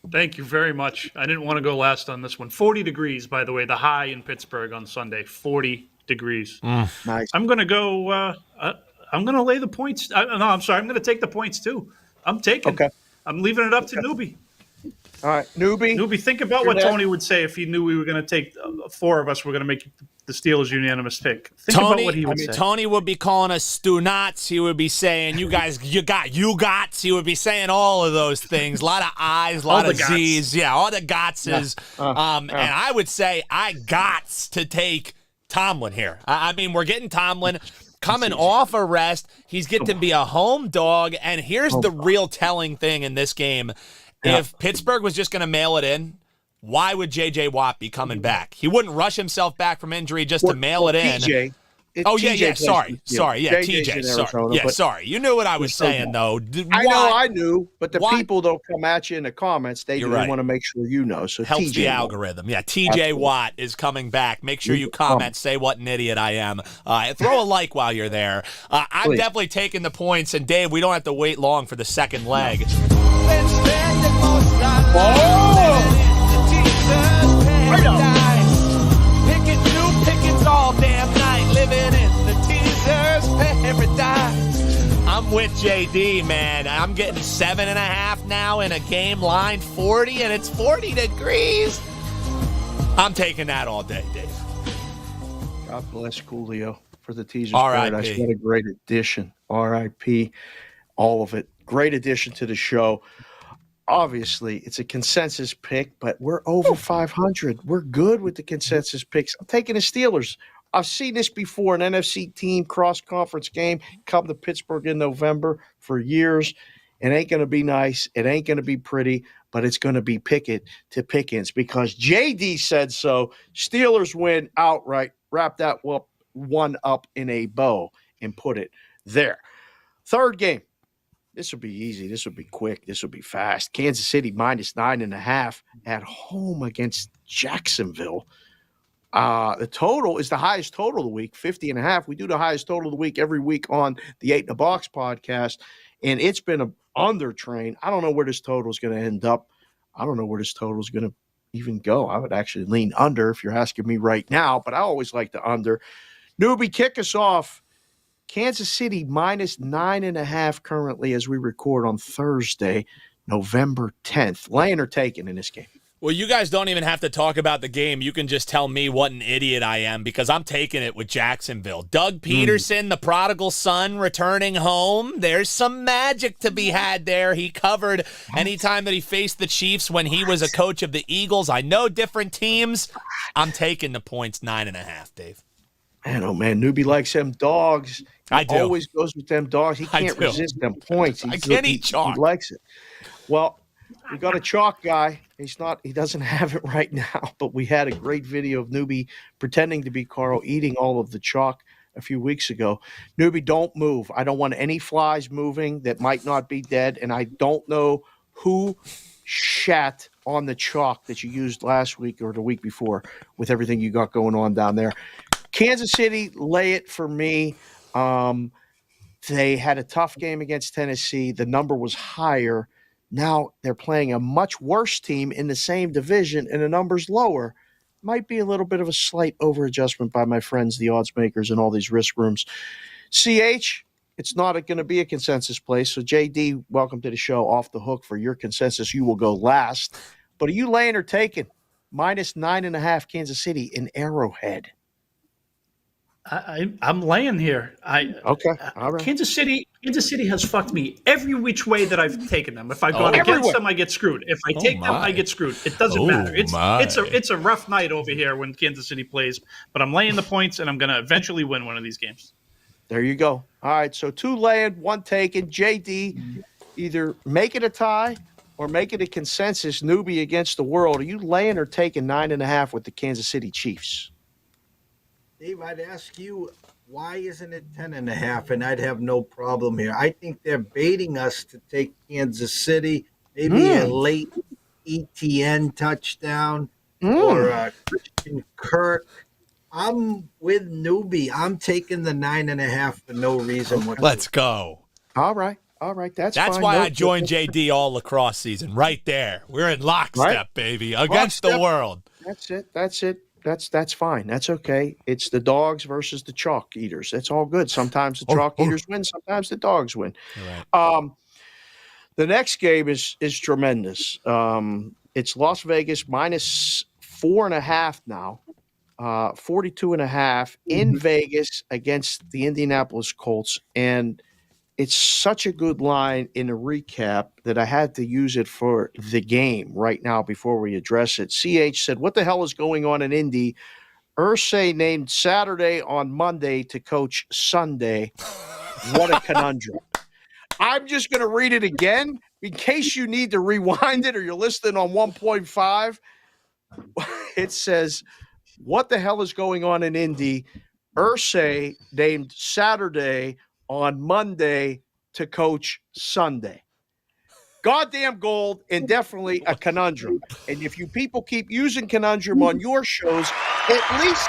Thank you very much. I didn't want to go last on this one. 40 degrees, by the way, the high in Pittsburgh on Sunday. 40 degrees. Nice. I'm going to go. I'm going to lay the points. I'm sorry. I'm going to take the points too. I'm taking. Okay. I'm leaving it up to newbie. All right, newbie. Newbie, think about You're what next. Tony would say if he knew we were going to take 4 of us were going to make the Steelers unanimous pick. Think about what he would say. Tony would be calling us stu nuts. He would be saying, "You guys, you got." He would be saying all of those things. A lot of I's, a lot All of the gots. Z's. Yeah, all the gotses. And I would say I gots to take Tomlin here. I mean, we're getting Tomlin coming off a rest. He's getting to be a home dog. And here's the real telling thing in this game. If Pittsburgh was just going to mail it in, why would J.J. Watt be coming back? He wouldn't rush himself back from injury just to mail it in. TJ. Sorry. JJ's in TJ. Arizona, but- Sorry. You knew what I was saying, though. I knew, but the Why- people don't come at you in the comments. They You're right. want to make sure you know. So Helps TJ the knows. algorithm. Yeah, TJ Watt is coming back. Make sure you comment, say what an idiot I am. Throw a like while you're there. I'm Please. definitely taking the points, and Dave, we don't have to wait long for the second leg. I'm with JD, man. I'm getting 7.5 now in a game line 40, and it's 40 degrees. I'm taking that all day, Dave. God bless Coolio for the teaser's R.I.P. paradise. What a great addition. R.I.P. All of it. Great addition to the show. Obviously, it's a consensus pick, but we're over 500. We're good with the consensus picks. I'm taking the Steelers. I've seen this before, an NFC team cross-conference game come to Pittsburgh in November for years. It ain't going to be nice. It ain't going to be pretty, but it's going to be Pickett to Pickens because JD said so. Steelers win outright. Wrap that one up in a bow and put it there. Third game. This will be easy. This will be quick. This will be fast. Kansas City -9.5 at home against Jacksonville. The total is the highest total of the week, 50.5. We do the highest total of the week every week on the 8 in the Box podcast, and it's been an under train. I don't know where this total is going to end up. I don't know where this total is going to even go. I would actually lean under if you're asking me right now, but I always like the under. Newbie, kick us off. Kansas City -9.5 currently as we record on Thursday, November 10th. Layin or Takin in this game? Well, you guys don't even have to talk about the game. You can just tell me what an idiot I am because I'm taking it with Jacksonville. Doug Peterson, the prodigal son, returning home. There's some magic to be had there. He covered anytime that he faced the Chiefs when he was a coach of the Eagles. I know different teams. I'm taking the points 9.5, Dave. Man, oh man, Newbie likes them dogs. I do. Always goes with them dogs. He can't resist them points. I can't eat chalk. He likes it. Well, we got a chalk guy. He doesn't have it right now, but we had a great video of Newbie pretending to be Carl eating all of the chalk a few weeks ago. Newbie, don't move. I don't want any flies moving that might not be dead, and I don't know who shat on the chalk that you used last week or the week before with everything you got going on down there. Kansas City, lay it for me. They had a tough game against Tennessee. The number was higher. Now they're playing a much worse team in the same division, and the number's lower. Might be a little bit of a slight over-adjustment by my friends, the odds makers, in all these risk rooms. CH, it's not going to be a consensus play. So, JD, welcome to the show. Off the hook for your consensus. You will go last. But are you laying or taking? -9.5 Kansas City in Arrowhead. I'm laying here. Okay. All right. Kansas City has fucked me every which way that I've taken them. If I go against everywhere. them, I get screwed. If I take them, I get screwed. It doesn't matter. It's a rough night over here when Kansas City plays, but I'm laying the points and I'm going to eventually win one of these games. There you go. All right. So 2 laying, 1 taken. JD, either make it a tie or make it a consensus. Newbie against the world. Are you laying or taking 9.5 with the Kansas City Chiefs? Dave, I'd ask you, why isn't it 10.5? And I'd have no problem here. I think they're baiting us to take Kansas City, maybe a late ETN touchdown or Christian Kirk. I'm with Newbie. I'm taking the 9.5 for no reason whatsoever. Let's go. All right. That's fine. why No, I joined JD all lacrosse season. Right there. We're in lockstep, Right. baby. Against the world. That's it. That's fine. That's okay. It's the dogs versus the chalk eaters. That's all good. Sometimes the chalk eaters win. Sometimes the dogs win. Right. The next game is tremendous. It's Las Vegas minus 4.5 now, 42.5 in Vegas against the Indianapolis Colts. And it's such a good line in a recap that I had to use it for the game right now before we address it. CH said, what the hell is going on in Indy? Irsay named Saturday on Monday to coach Sunday. What a conundrum. I'm just going to read it again in case you need to rewind it or you're listening on 1.5. It says, what the hell is going on in Indy? Irsay named Saturday on Monday to coach Sunday. Goddamn gold and definitely a conundrum. And if you people keep using conundrum on your shows, at least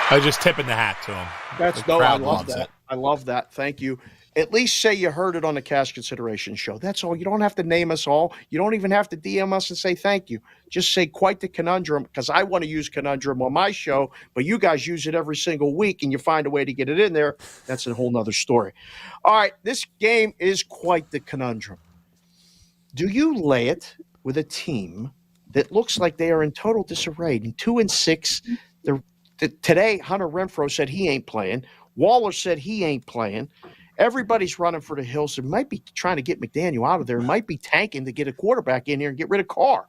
I was just tipping the hat to him. I love that. I love that. Thank you. At least say you heard it on the Cash Consideration Show. That's all. You don't have to name us all. You don't even have to DM us and say thank you. Just say quite the conundrum, because I want to use conundrum on my show, but you guys use it every single week and you find a way to get it in there. That's a whole nother story. All right, this game is quite the conundrum. Do you lay it with a team that looks like they are in total disarray? 2-6. Today, Hunter Renfrow said he ain't playing. Waller said he ain't playing. Everybody's running for the hills. It might be trying to get McDaniel out of there. It might be tanking to get a quarterback in here and get rid of Carr.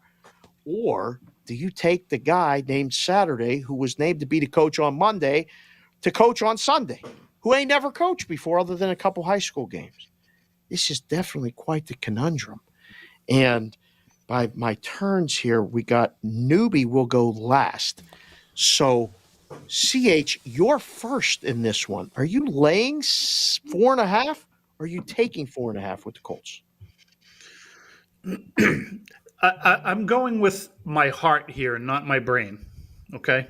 Or do you take the guy named Saturday, who was named to be the coach on Monday, to coach on Sunday, who ain't never coached before other than a couple high school games? This is definitely quite the conundrum. And by my turns here, we got Newbie will go last. So, CH, you're first in this one. Are you laying 4.5 or are you taking 4.5 with the Colts? I'm going with my heart here and not my brain. Okay.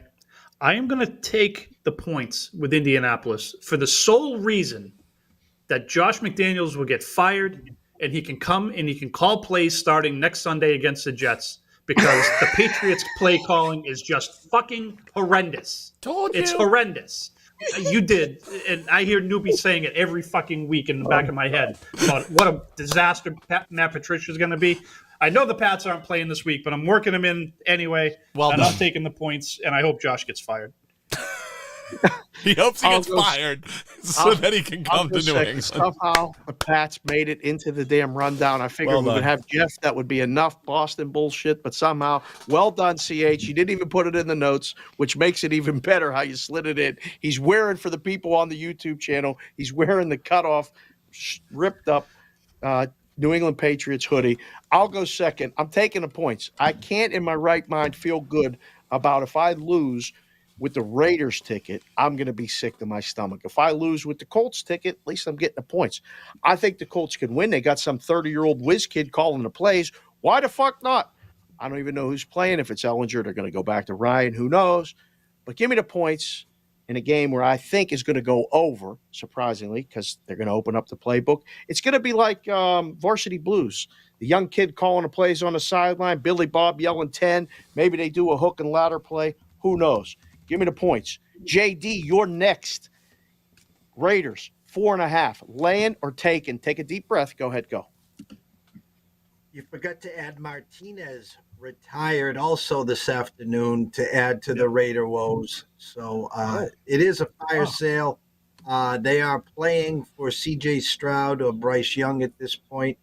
I am going to take the points with Indianapolis for the sole reason that Josh McDaniels will get fired and he can come and he can call plays starting next Sunday against the Jets, because the Patriots play calling is just fucking horrendous. It's horrendous. You did. And I hear newbies saying it every fucking week in the back of my head about what a disaster Matt Patricia is going to be. I know the Pats aren't playing this week, but I'm working them in anyway. Well and done. I'm taking the points, and I hope Josh gets fired. He hopes he gets fired so that he can come to New England. Somehow the Pats made it into the damn rundown. I figured we would have Jeff. That would be enough Boston bullshit, but somehow, well done, CH. You didn't even put it in the notes, which makes it even better how you slid it in. He's wearing, for the people on the YouTube channel, he's wearing the cutoff, ripped up New England Patriots hoodie. I'll go second. I'm taking the points. I can't in my right mind feel good about if I lose with the Raiders ticket, I'm going to be sick to my stomach. If I lose with the Colts ticket, at least I'm getting the points. I think the Colts can win. They got some 30-year-old whiz kid calling the plays. Why the fuck not? I don't even know who's playing. If it's Ellinger, they're going to go back to Ryan. Who knows? But give me the points in a game where I think is going to go over, surprisingly, because they're going to open up the playbook. It's going to be like Varsity Blues. The young kid calling the plays on the sideline, Billy Bob yelling 10. Maybe they do a hook and ladder play. Who knows? Give me the points. JD, you're next. Raiders, 4.5. Layin or Takin? Take a deep breath. Go ahead, go. You forgot to add Martinez retired also this afternoon to add to the Raider woes. So it is a fire sale. They are playing for C.J. Stroud or Bryce Young at this point.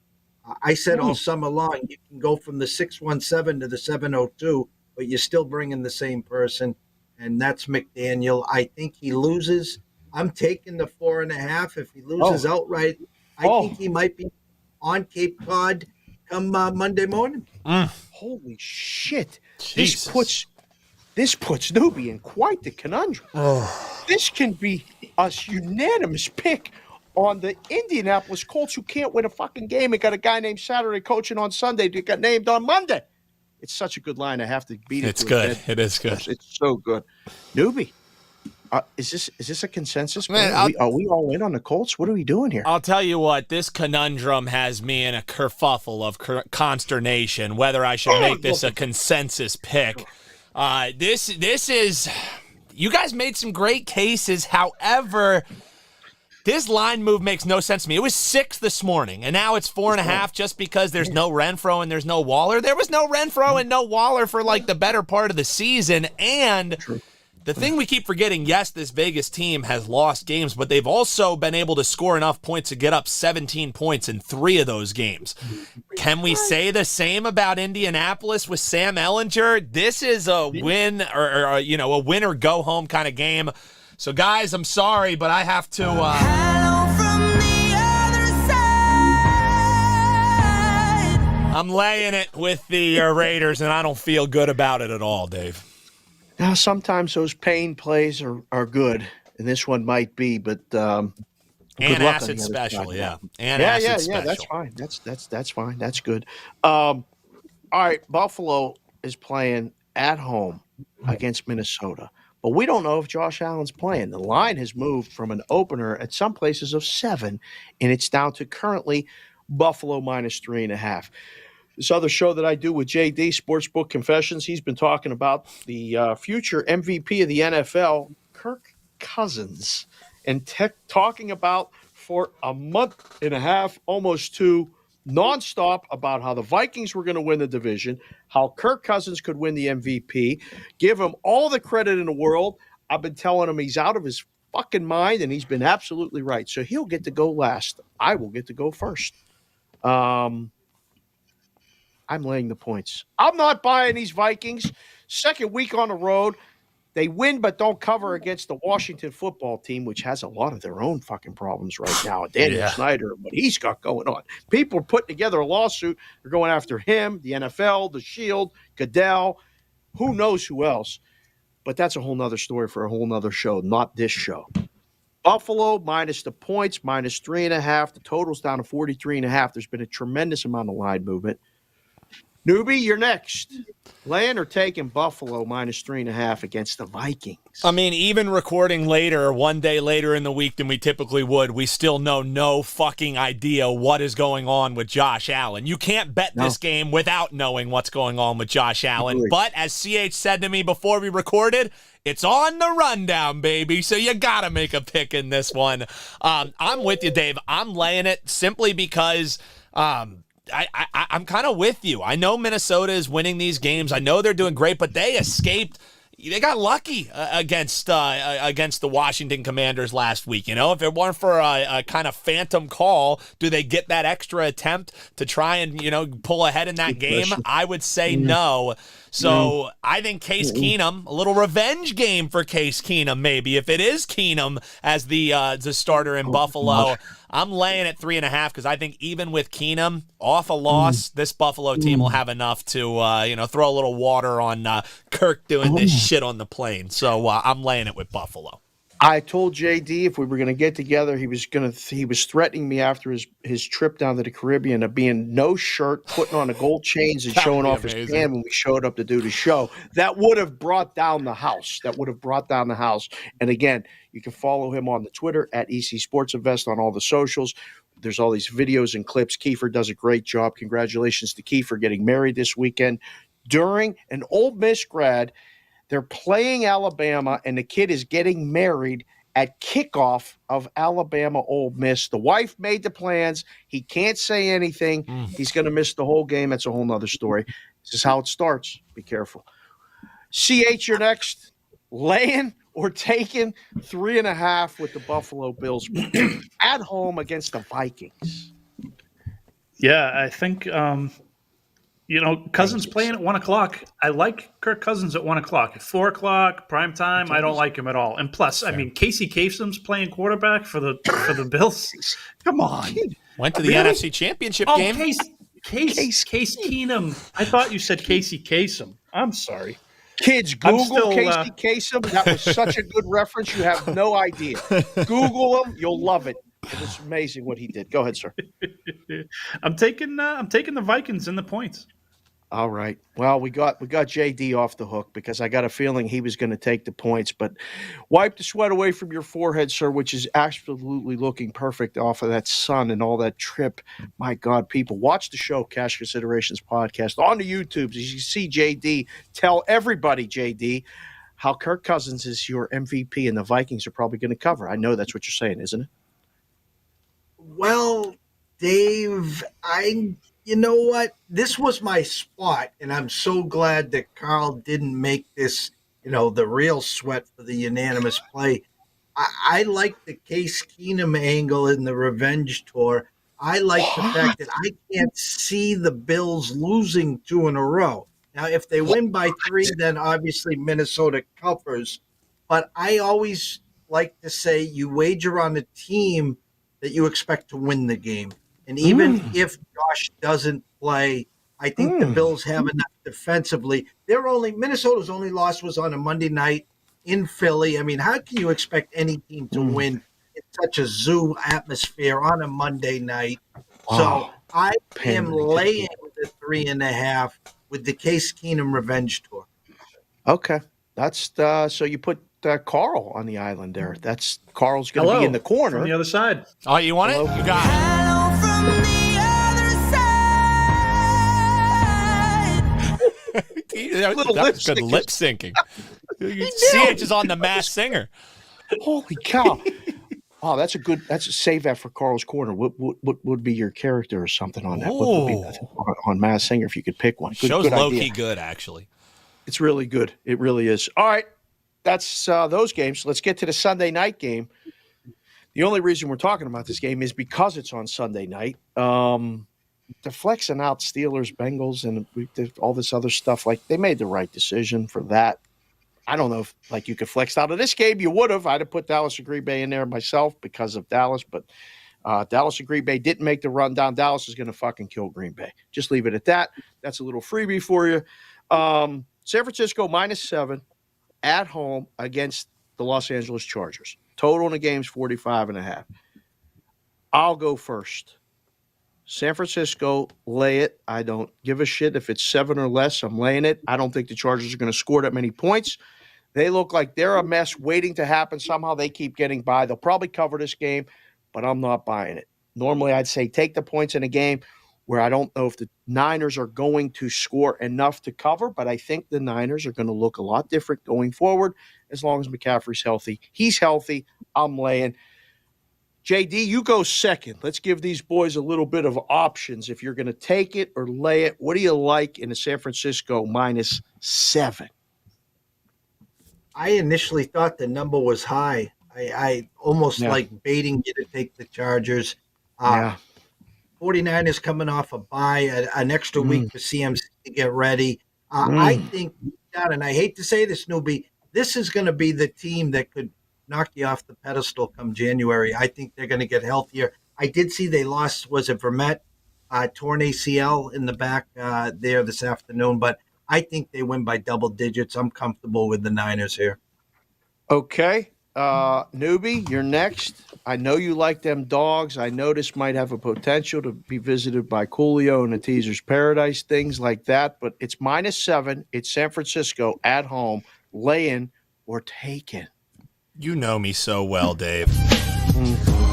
I said all summer long, you can go from the 617 to the 702, but you're still bringing the same person. And that's McDaniel. I think he loses. I'm taking the 4.5. If he loses outright, I think he might be on Cape Cod come Monday morning. Holy shit. Jesus. This puts Newbie in quite the conundrum. This can be a unanimous pick on the Indianapolis Colts, who can't win a fucking game and got a guy named Saturday coaching on Sunday that got named on Monday. It's such a good line. I have to beat it. It's good. It is good. It's so good. Newbie, is this a consensus? Man, are we all in on the Colts? What are we doing here? I'll tell you what, this conundrum has me in a kerfuffle of consternation, whether I should make this a consensus pick. This is, you guys made some great cases. However, This line move makes no sense to me. It was 6 this morning, and now it's 4.5 just because there's no Renfroe and there's no Waller. There was no Renfroe and no Waller for like the better part of the season. And the thing we keep forgetting, yes, this Vegas team has lost games, but they've also been able to score enough points to get up 17 points in 3 of those games. Can we say the same about Indianapolis with Sam Ehlinger? This is a win or a win or go home kind of game. So, guys, I'm sorry, but I have to. I'm laying it with the Raiders, and I don't feel good about it at all, Dave. Now, sometimes those pain plays are good, and this one might be, but and acid special, yeah. And acid special. That's fine. That's fine. That's good. All right, Buffalo is playing at home against Minnesota. But we don't know if Josh Allen's playing. The line has moved from an opener at some places of 7, and it's down to currently Buffalo minus 3.5. This other show that I do with JD, Sportsbook Confessions, he's been talking about the future MVP of the NFL, Kirk Cousins, and talking about for a month and a half, almost 2, nonstop about how the Vikings were going to win the division, how Kirk Cousins could win the MVP, give him all the credit in the world. I've been telling him he's out of his fucking mind, and he's been absolutely right. So he'll get to go last. I will get to go first. I'm laying the points. I'm not buying these Vikings. Second week on the road. They win but don't cover against the Washington football team, which has a lot of their own fucking problems right now. Daniel Snyder, what he's got going on. People are putting together a lawsuit. They're going after him, the NFL, the Shield, Goodell, who knows who else. But that's a whole nother story for a whole nother show, not this show. Buffalo minus the points, minus 3.5. The total's down to 43.5. There's been a tremendous amount of line movement. Newbie, you're next. Layin or taking Buffalo minus 3.5 against the Vikings? I mean, even recording later, one day later in the week than we typically would, we still know no fucking idea what is going on with Josh Allen. You can't bet this game without knowing what's going on with Josh Allen. Agreed. But as CH said to me before we recorded, it's on the rundown, baby. So you got to make a pick in this one. I'm with you, Dave. I'm laying it simply because I'm kind of with you. I know Minnesota is winning these games. I know they're doing great, but they escaped. They got lucky against the Washington Commanders last week. You know, if it weren't for a kind of phantom call, do they get that extra attempt to try and, pull ahead in that game? I would say no. So I think Case Keenum, a little revenge game for Case Keenum, maybe if it is Keenum as the starter in Buffalo. I'm laying at 3.5 because I think even with Keenum off a loss, this Buffalo team will have enough to throw a little water on Kirk doing this shit on the plane. So I'm laying it with Buffalo. I told JD if we were going to get together, he was threatening me after his trip down to the Caribbean of being no shirt, putting on the gold chains and showing off his tan when we showed up to do the show. That would have brought down the house. And again, you can follow him on the Twitter at EC Sports Invest on all the socials. There's all these videos and clips. Kiefer does a great job. Congratulations to Kiefer getting married this weekend. During an Ole Miss grad, they're playing Alabama, and the kid is getting married at kickoff of Alabama Ole Miss. The wife made the plans. He can't say anything. He's going to miss the whole game. That's a whole nother story. This is how it starts. Be careful. CH, you're next. Layin or taking 3.5 with the Buffalo Bills at home against the Vikings? Yeah, I think Cousins playing at 1 o'clock. I like Kirk Cousins at 1 o'clock. At 4 o'clock, prime time, I don't like him at all. And plus, Casey Kasem's playing quarterback for the Bills. Come on. Went to the NFC Championship game. Case Keenum. I thought you said Casey Kasem. I'm sorry. Kids, Google Casey Kasem. That was such a good reference. You have no idea. Google him. You'll love it. It was amazing what he did. Go ahead, sir. I'm taking the Vikings in the points. All right. Well, we got JD off the hook because I got a feeling he was going to take the points. But wipe the sweat away from your forehead, sir, which is absolutely looking perfect off of that sun and all that trip. My God, people, watch the show, Cash Considerations Podcast, on the YouTube. As you see JD, tell everybody, JD, how Kirk Cousins is your MVP and the Vikings are probably going to cover. I know that's what you're saying, isn't it? Well, Dave, you know what? This was my spot, and I'm so glad that Carl didn't make this, the real sweat for the unanimous play. I like the Case Keenum angle in the revenge tour. I like the fact that I can't see the Bills losing 2 in a row. Now, if they win by 3, then obviously Minnesota covers. But I always like to say you wager on a team that you expect to win the game. And even if Josh doesn't play, I think the Bills have enough defensively. Minnesota's only loss was on a Monday night in Philly. I mean, how can you expect any team to win in such a zoo atmosphere on a Monday night? So I am laying the 3.5 with the Case Keenum revenge tour. Okay. That's so you put Carl on the island there. That's Carl's going to be in the corner. From the other side. Oh, you want it? You got it. Hello from the other side. That's good lip syncing. CH is on The Masked Singer. Holy cow. Oh, that's a save that for Carl's corner. What would be your character or something on that? What would be that on Masked Singer if you could pick one? Show's low-key good, actually. It's really good. It really is. All right. That's those games. Let's get to the Sunday night game. The only reason we're talking about this game is because it's on Sunday night. The flexing out Steelers, Bengals, and all this other stuff, they made the right decision for that. I don't know if you could flex out of this game. You would have. I'd have put Dallas and Green Bay in there myself because of Dallas, but Dallas and Green Bay didn't make the rundown. Dallas is going to fucking kill Green Bay. Just leave it at that. That's a little freebie for you. San Francisco -7 at home against the Los Angeles Chargers. Total in the game's 45.5. I'll go first. San Francisco, lay it. I don't give a shit if it's 7 or less. I'm laying it. I don't think the Chargers are going to score that many points. They look like they're a mess waiting to happen. Somehow they keep getting by. They'll probably cover this game, but I'm not buying it. Normally I'd say take the points in a game where I don't know if the Niners are going to score enough to cover, but I think the Niners are going to look a lot different going forward as long as McCaffrey's healthy. He's healthy. I'm laying. JD, you go second. Let's give these boys a little bit of options. If you're going to take it or lay it, what do you like in the San Francisco -7? I initially thought the number was high. I almost like baiting you to take the Chargers. 49ers coming off a bye, an extra week for CMC to get ready. I think, and I hate to say this, Newbie, this is going to be the team that could knock you off the pedestal come January. I think they're going to get healthier. I did see they lost, was it Vermette, torn ACL in the back there this afternoon, but I think they win by double digits. I'm comfortable with the Niners here. Okay. Newbie, you're next. I know you like them dogs. I know this might have a potential to be visited by Coolio and the Teaser's Paradise, things like that, but it's -7. It's San Francisco at home. Layin or Takin. You know me so well, Dave.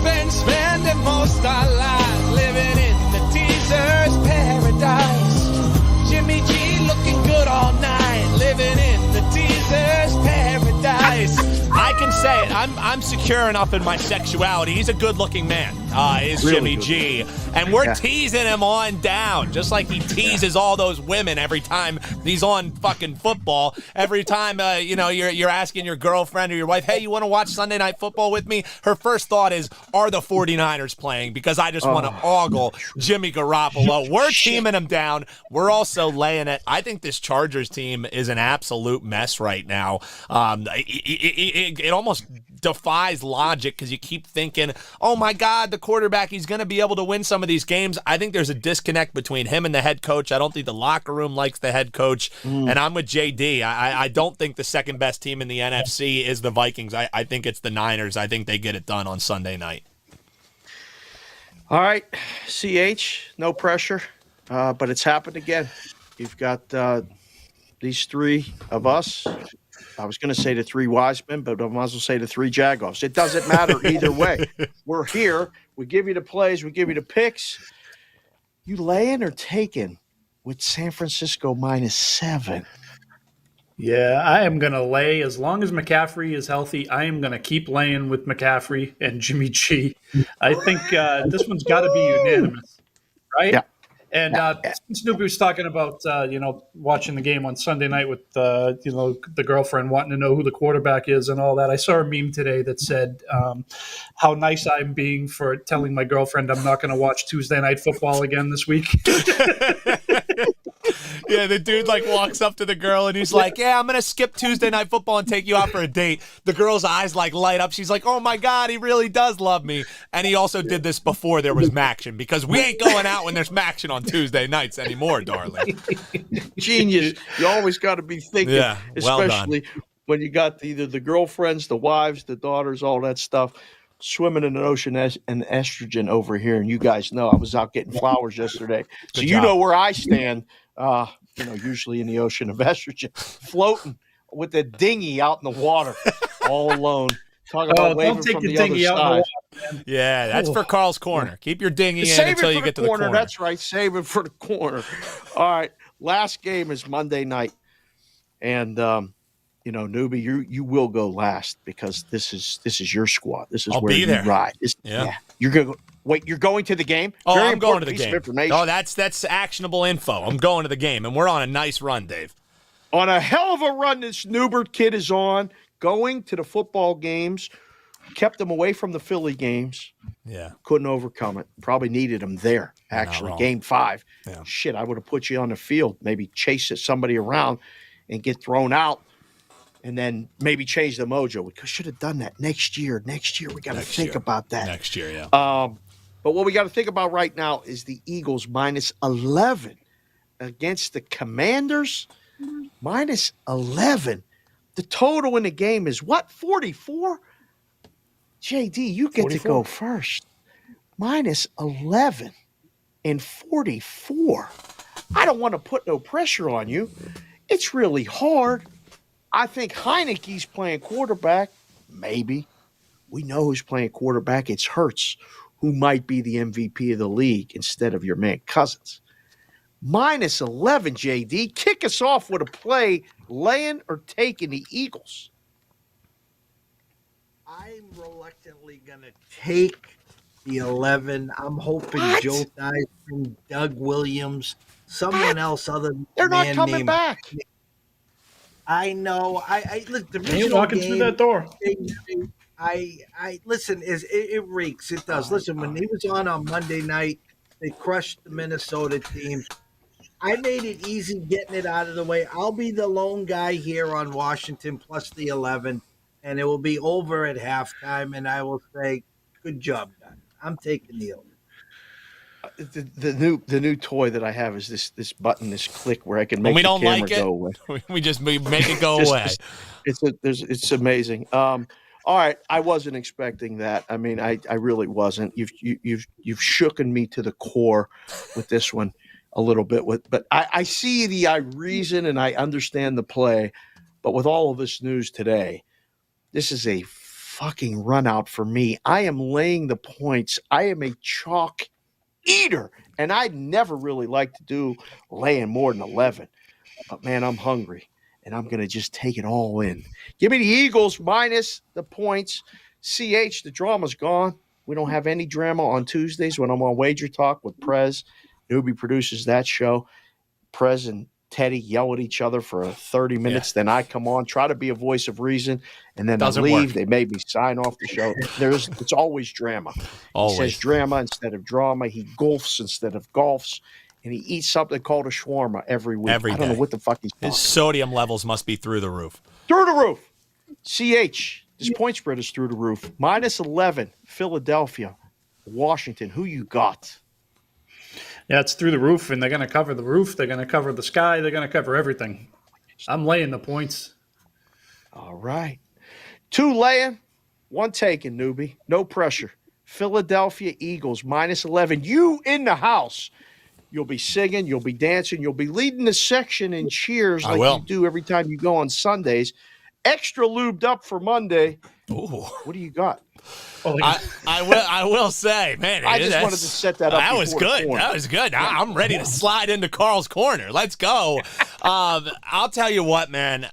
Been spending most our lives living in the Teaser's Paradise. Jimmy G looking good all night, living in the Teaser's Paradise. I can say it. I'm secure enough in my sexuality. He's a good-looking man, is really Jimmy G. And we're teasing him on down, just like he teases all those women every time he's on fucking football. Every time, you're asking your girlfriend or your wife, hey, you want to watch Sunday Night Football with me? Her first thought is, are the 49ers playing? Because I just want to ogle Jimmy Garoppolo. We're teaming him down. We're also laying it. I think this Chargers team is an absolute mess right now. It almost defies logic because you keep thinking, oh my God, the quarterback, he's going to be able to win some of these games. I think there's a disconnect between him and the head coach. I don't think the locker room likes the head coach. And I'm with JD. I don't think the second best team in the NFC is the Vikings. I think it's the Niners. I think they get it done on Sunday night. All right, CH, no pressure, but it's happened again. You've got these three of us. I was going to say the three wise men, but I might as well say the three jagoffs. It doesn't matter either way. We're here. We give you the plays. We give you the picks. You laying or taking with San Francisco -7? Yeah, I am going to lay. As long as McCaffrey is healthy, I am going to keep laying with McCaffrey and Jimmy G. I think this one's got to be unanimous, right? Yeah. And Snoopy was talking about, watching the game on Sunday night with, the girlfriend wanting to know who the quarterback is and all that. I saw a meme today that said how nice I'm being for telling my girlfriend I'm not going to watch Tuesday Night Football again this week. Yeah, the dude walks up to the girl and he's like, "Yeah, I'm gonna skip Tuesday Night Football and take you out for a date." The girl's eyes light up. She's like, "Oh my God, he really does love me." And he also did this before there was Maction, because we ain't going out when there's Maction on Tuesday nights anymore, darling. Genius. You always got to be thinking, Yeah, well especially when you got either the girlfriends, the wives, the daughters, all that stuff, swimming in an ocean and estrogen over here. And you guys know I was out getting flowers yesterday. So you know where I stand, usually in the ocean of estrogen, floating with a dinghy out in the water all alone. Talk about waving from the other side. Yeah, that's for Carl's Corner. Keep your dinghy in Save until it you for get the to the corner. corner. That's right. Save it for the corner. All right. Last game is Monday night. And, Newbie, you will go last because this is your squad. This is I'll where be you there. ride. Yeah. You're going to wait. You're going to the game? Oh, Very I'm going to important the piece of game. information. Oh, that's actionable info. I'm going to the game, and we're on a nice run, Dave. On a hell of a run this Newbert kid is on, going to the football games, kept them away from the Philly games. Yeah. Couldn't overcome it. Probably needed them there, actually. Game 5. Yeah. Shit, I would have put you on the field, maybe chase somebody around and get thrown out, and then maybe change the mojo. We should have done that next year. Next year, we got to think about that. Next year, yeah. But what we got to think about right now is the Eagles minus 11 against the Commanders. Minus 11. The total in the game is what? 44? JD, you get 44. to go first. Minus 11 and 44. I don't want to put no pressure on you. It's really hard. I think Heineke's playing quarterback. Maybe. We know who's playing quarterback. It's Hurts, who might be the MVP of the league instead of your man Cousins. Minus 11, JD. Kick us off with a play, Layin or Takin the Eagles. I'm reluctantly going to take the 11. I'm hoping Joe dies from Doug Williams, someone else other than They're not man coming named- back. I know. I look. The Ain't original walking game, through that door. I listen. It reeks. It does. Listen, when he was on Monday night, they crushed the Minnesota team. I made it easy getting it out of the way. I'll be the lone guy here on Washington plus the 11, and it will be over at halftime. And I will say, "Good job, done." I'm taking the 11. The new toy that I have is this button, this click where I can make When we the don't camera like it, go away. we make it go away. It's amazing. All right, I wasn't expecting that. I mean, I really wasn't. You've shooken me to the core with this one a little bit. But I see the reason and I understand the play. But with all of this news today, this is a fucking run out for me. I am laying the points. I am a chalk eater, and I never really like to do laying more than 11. But man, I'm hungry. And I'm going to just take it all in. Give me the Eagles minus the points. CH, the drama's gone. We don't have any drama on Tuesdays when I'm on Wager Talk with Prez. Newbie produces that show. Prez and Teddy yell at each other for 30 minutes. Yeah. Then I come on, try to be a voice of reason, and then Doesn't I leave. work. They made me sign off the show. It's always drama. Always. He says drama instead of drama. He golfs instead of golfs. And he eats something called a shawarma every week. Every I don't day. know what the fuck he's talking His sodium levels must be through the roof. Through the roof. CH, this point spread is through the roof. Minus 11, Philadelphia, Washington. Who you got? Yeah, it's through the roof, and they're going to cover the roof. They're going to cover the sky. They're going to cover everything. I'm laying the points. All right. 2 laying, 1 taking, newbie. No pressure. Philadelphia Eagles, minus 11. You in the house. You'll be singing. You'll be dancing. You'll be leading the section in cheers like you do every time you go on Sundays. Extra lubed up for Monday. Ooh. What do you got? I will say, man. I just wanted to set that up. That was before the good. corner. That was good. I'm ready to slide into Carl's corner. Let's go. I'll tell you what, man.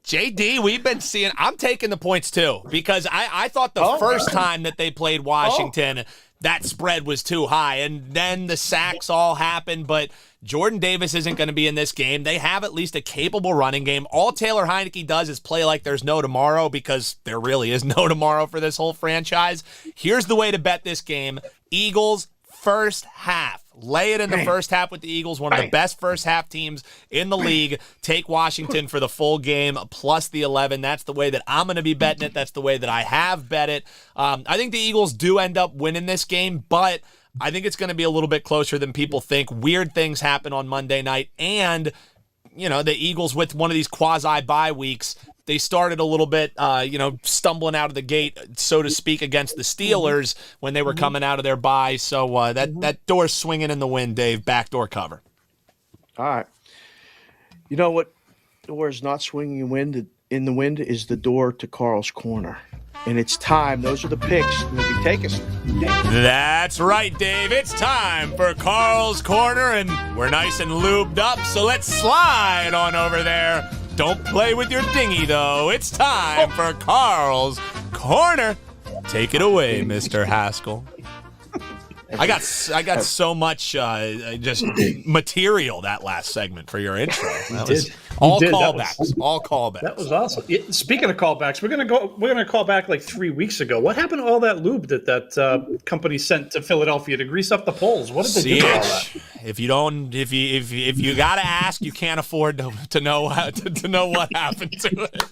JD, we've been seeing – I'm taking the points too because I thought the first time that they played Washington, that spread was too high. And then the sacks all happened, but Jordan Davis isn't going to be in this game. They have at least a capable running game. All Taylor Heineke does is play like there's no tomorrow because there really is no tomorrow for this whole franchise. Here's the way to bet this game. Eagles first half. Lay it in the first half with the Eagles, one of the best first half teams in the league. Take Washington for the full game plus the 11. That's the way that I'm going to be betting it. That's the way that I have bet it. I think the Eagles do end up winning this game, but I think it's going to be a little bit closer than people think. Weird things happen on Monday night, and the Eagles with one of these quasi-bye weeks, they started a little bit, stumbling out of the gate, so to speak, against the Steelers when they were coming out of their bye. So that door's swinging in the wind, Dave. Backdoor cover. All right. You know what door is not swinging in the wind is the door to Carl's Corner. And it's time. Those are the picks. We'll be taking them. That's right, Dave. It's time for Carl's Corner, and we're nice and lubed up, so let's slide on over there. Don't play with your dinghy, though. It's time for Carl's Corner. Take it away, Mr. Haskell. I got so much just material that last segment for your intro. All callbacks. That was awesome. Speaking of callbacks, we're gonna call back like 3 weeks ago. What happened to all that lube that company sent to Philadelphia to grease up the poles? What did they do with all that? If you gotta ask, you can't afford to know what happened to it.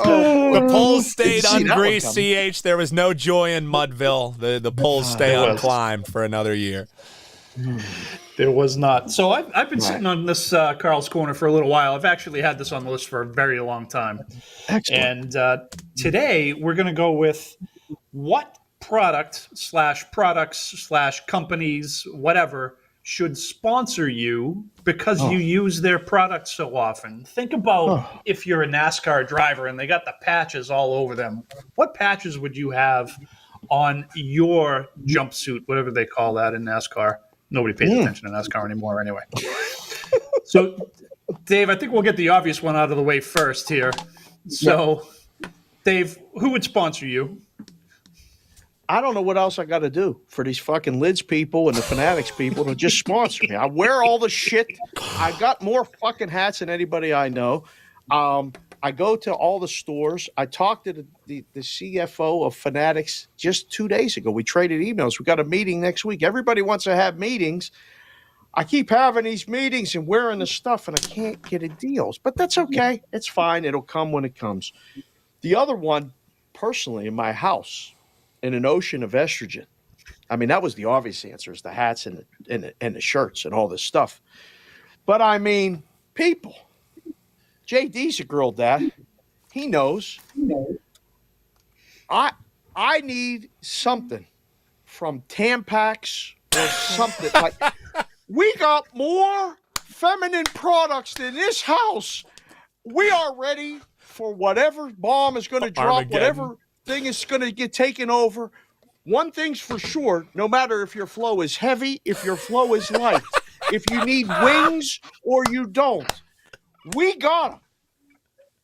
The poles stayed ungreased. CH, there was no joy in Mudville. The poles stay unclimbed for another year. There was not. So I've been sitting on this Carl's Corner for a little while. I've actually had this on the list for a very long time. Excellent. And today we're going to go with what products/companies, whatever, should sponsor you because you use their products so often. Think about if you're a NASCAR driver and they got the patches all over them. What patches would you have on your jumpsuit, whatever they call that in NASCAR? Nobody pays attention to NASCAR anymore anyway. So, Dave, I think we'll get the obvious one out of the way first here. So, Dave, who would sponsor you? I don't know what else I got to do for these fucking Lids people and the Fanatics people to just sponsor me. I wear all the shit. I got more fucking hats than anybody I know. I go to all the stores. I talked to the CFO of Fanatics just 2 days ago. We traded emails. We got a meeting next week. Everybody wants to have meetings. I keep having these meetings and wearing the stuff, and I can't get a deals. But that's okay. It's fine. It'll come when it comes. The other one, personally, in my house, in an ocean of estrogen. I mean, that was the obvious answer, is the hats and the shirts and all this stuff. But, I mean, people. JD's a girl dad. He knows. I need something from Tampax or something. Like, we got more feminine products in this house. We are ready for whatever bomb is going to drop, whatever thing is going to get taken over. One thing's for sure, no matter if your flow is heavy, if your flow is light, if you need wings or you don't, we got them.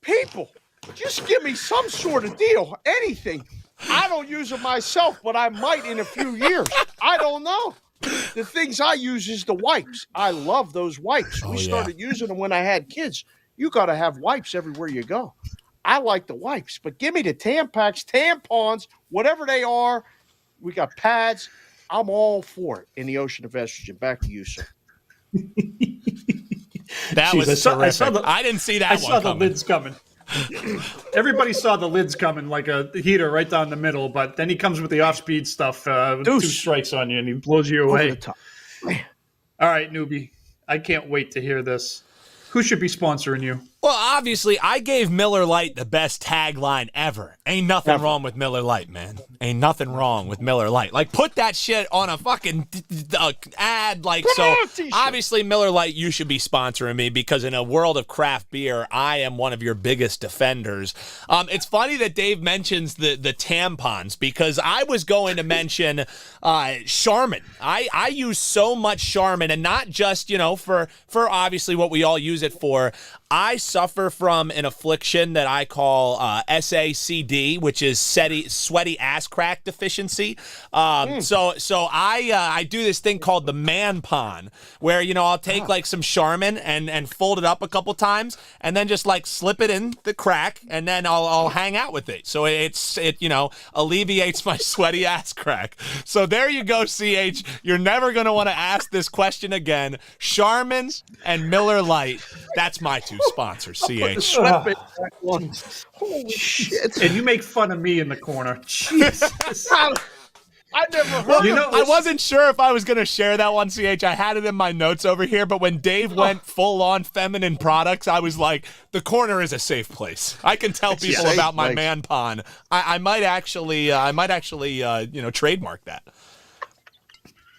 People, just give me some sort of deal, anything. I don't use them myself, but I might in a few years. I don't know. The things I use is the wipes. I love those wipes. We started using them when I had kids. You got to have wipes everywhere you go. I like the wipes, but give me the Tampax, tampons, whatever they are. We got pads. I'm all for it in the ocean of estrogen. Back to you, sir. That was terrific. I didn't see that. I saw the lids coming. Everybody saw the lids coming like a heater right down the middle, but then he comes with the off-speed stuff, with 2 strikes on you, and he blows you away. All right, newbie. I can't wait to hear this. Who should be sponsoring you? Well, obviously, I gave Miller Lite the best tagline ever. Ain't nothing wrong with Miller Lite, man. Ain't nothing wrong with Miller Lite. Like, put that shit on a fucking ad. Like, so obviously, Miller Lite, you should be sponsoring me because in a world of craft beer, I am one of your biggest defenders. It's funny that Dave mentions the tampons because I was going to mention Charmin. I use so much Charmin, and not just, for obviously what we all use it for. I suffer from an affliction that I call SACD, which is sweaty ass crack deficiency. So I do this thing called the man pon, where I'll take like some Charmin and fold it up a couple times, and then just like slip it in the crack, and then I'll hang out with it. So it alleviates my sweaty ass crack. So there you go, CH. You're never gonna want to ask this question again. Charmin and Miller Lite. That's my two sponsors, CH. Holy shit. And you make fun of me in the corner. Jesus. I never heard I wasn't sure if I was going to share that one, CH. I had it in my notes over here, but when Dave went full-on feminine products, I was like, the corner is a safe place. I can tell people about my man pon. I might actually trademark that.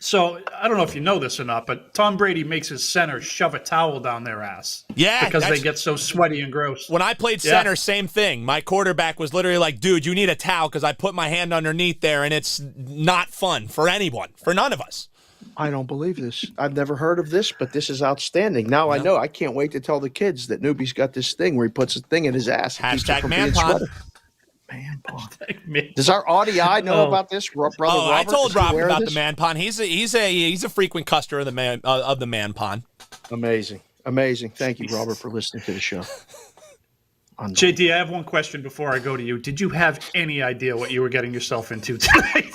So, I don't know if you know this or not, but Tom Brady makes his center shove a towel down their ass. Yeah. Because they get so sweaty and gross. When I played center, same thing. My quarterback was literally like, dude, you need a towel because I put my hand underneath there, and it's not fun for anyone, for none of us. I don't believe this. I've never heard of this, but this is outstanding. Now I know. I can't wait to tell the kids that Newbie's got this thing where he puts a thing in his ass. Hashtag man pon. Man pon. Does our RDI know about this, brother? Robert? I told Robert about the man pon. He's a frequent customer of the man pon. Amazing. Thank you, Robert, for listening to the show. JD, I have one question before I go to you. Did you have any idea what you were getting yourself into tonight?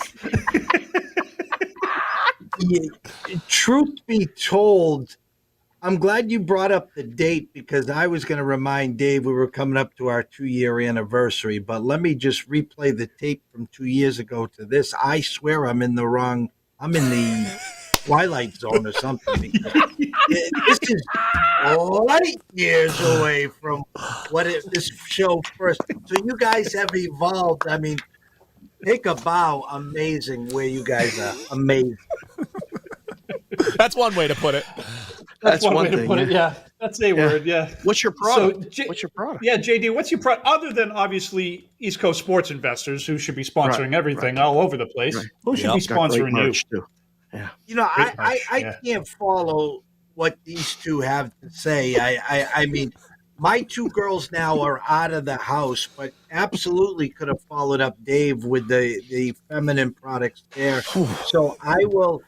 Truth be told, I'm glad you brought up the date because I was going to remind Dave we were coming up to our 2-year anniversary. But let me just replay the tape from 2 years ago to this. I swear I'm in the Twilight Zone or something. This is light years away from this show first. So you guys have evolved. I mean, take a bow. Amazing where you guys are. Amazing. That's one way to put it. That's one way to put it. Yeah, that's a word. Yeah. What's your product? What's your product? Yeah, JD, what's your product? Other than obviously East Coast sports investors who should be sponsoring everything all over the place, who should be sponsoring you? Too. Yeah. I can't follow what these two have to say. I mean, my two girls now are out of the house, but absolutely could have followed up Dave with the feminine products there. So I will.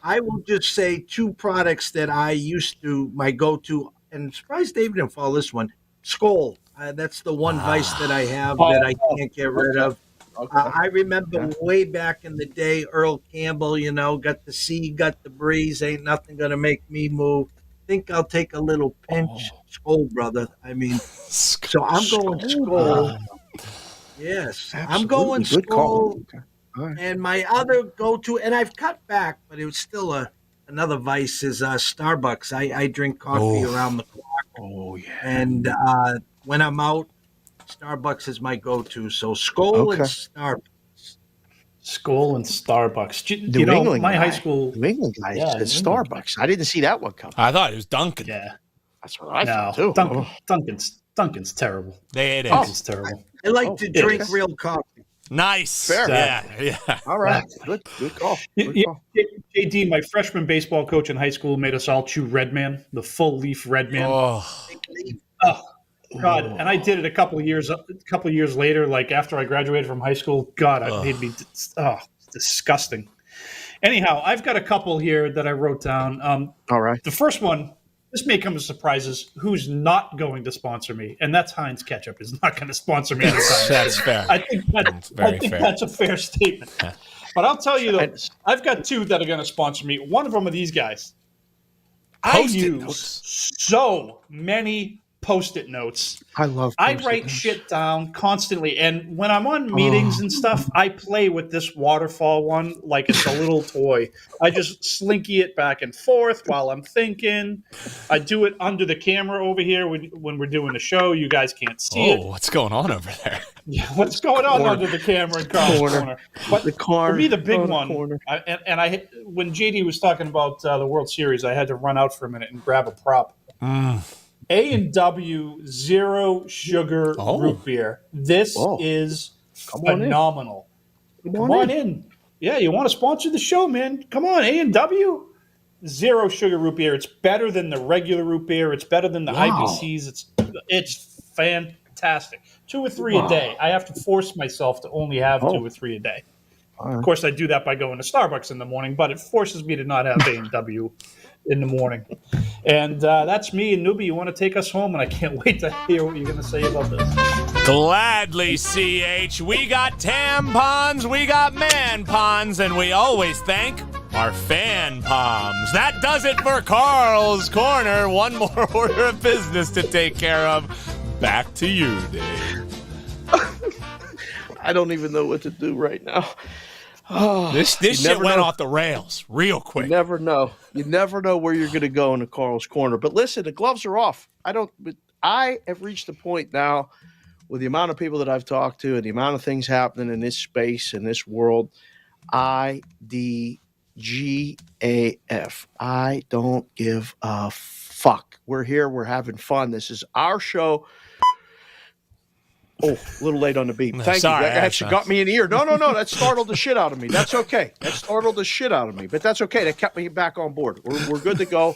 I will just say two products that I used to, my go-to, and I'm surprised Dave didn't follow this one, Skoal. That's the one vice that I have that I can't get rid of. Okay. I remember way back in the day, Earl Campbell, got the sea, got the breeze, ain't nothing going to make me move. Think I'll take a little pinch. Skoal, brother. I mean, so I'm going Skoal. Yes, absolutely. I'm going Skoal. Right. And my other go-to, and I've cut back, but it was still another vice, is Starbucks. I drink coffee around the clock. Oh, yeah. And when I'm out, Starbucks is my go-to. So Skoal and Starbucks. Skoal and Starbucks. New England high school. New England guys said Starbucks. I didn't see that one coming. I thought it was Dunkin'. Yeah. That's what I thought, too. Dunkin's terrible. Dunkin's terrible. I like to drink real coffee. Nice. Fair. Yeah. All right. Good call. JD, my freshman baseball coach in high school made us all chew Red Man, the full leaf Red Man. Oh God. And I did it a couple of years later, like after I graduated from high school. God, it made me disgusting. Anyhow, I've got a couple here that I wrote down. All right. The first one, this may come as surprises. Who's not going to sponsor me? And that's Heinz Ketchup is not going to sponsor me. That's fair. I think that's a fair statement. But I'll tell you, though, I've got two that are going to sponsor me. One of them are these guys. I use so many Post-it notes. I love I Post-it write notes. shit down constantly. And when I'm on meetings and stuff, I play with this waterfall one like it's a little toy. I just slinky it back and forth while I'm thinking. I do it under the camera over here when we're doing the show. You guys can't see it. What's going on over there? Yeah, what's going on under the camera in Carl's corner? But for me, the big one, when JD was talking about the World Series, I had to run out for a minute and grab a prop. A&W Zero Sugar Root Beer. This is phenomenal. Come on in. Yeah, you want to sponsor the show, man? Come on, A&W Zero Sugar Root Beer. It's better than the regular root beer. It's better than the IPCs. It's fantastic. 2 or 3 a day. I have to force myself to only have 2 or 3 a day. Of course, I do that by going to Starbucks in the morning, but it forces me to not have A&W in the morning. And that's me. And Newbie, you want to take us home? And I can't wait to hear what you're going to say about this. Gladly, CH. We got tampons, we got man ponds, and we always thank our fan palms. That does it for Carl's Corner. One more order of business to take care of. Back to you, Dave. I don't even know what to do right now. This shit went off the rails real quick. You never know. You never know where you're going to go in the Carl's Corner. But listen, the gloves are off. I have reached a point now with the amount of people that I've talked to and the amount of things happening in this space, in this world. IDGAF. I don't give a fuck. We're here. We're having fun. This is our show. Oh, a little late on the beat. Thank you. That actually got me in the ear. No. That startled the shit out of me. That's okay. That startled the shit out of me. But that's okay. That kept me back on board. We're good to go.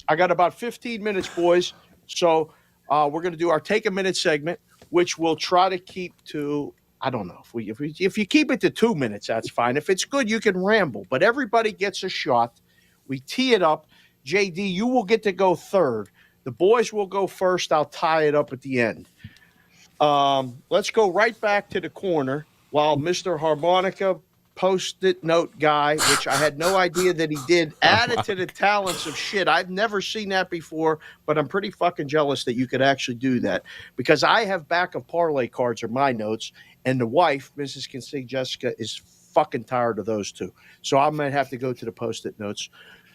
I got about 15 minutes, boys. So we're going to do our Take a Minute segment, which we'll try to keep to, I don't know. If you keep it to 2 minutes, that's fine. If it's good, you can ramble. But everybody gets a shot. We tee it up. JD, you will get to go third. The boys will go first. I'll tie it up at the end. Let's go right back to the corner while Mr. Harmonica Post-it note guy, which I had no idea that he did, added to the talents of shit. I've never seen that before, but I'm pretty fucking jealous that you could actually do that because I have back of parlay cards or my notes, and the wife, Mrs. Consig Jessica, is fucking tired of those two. So I might have to go to the Post-it notes.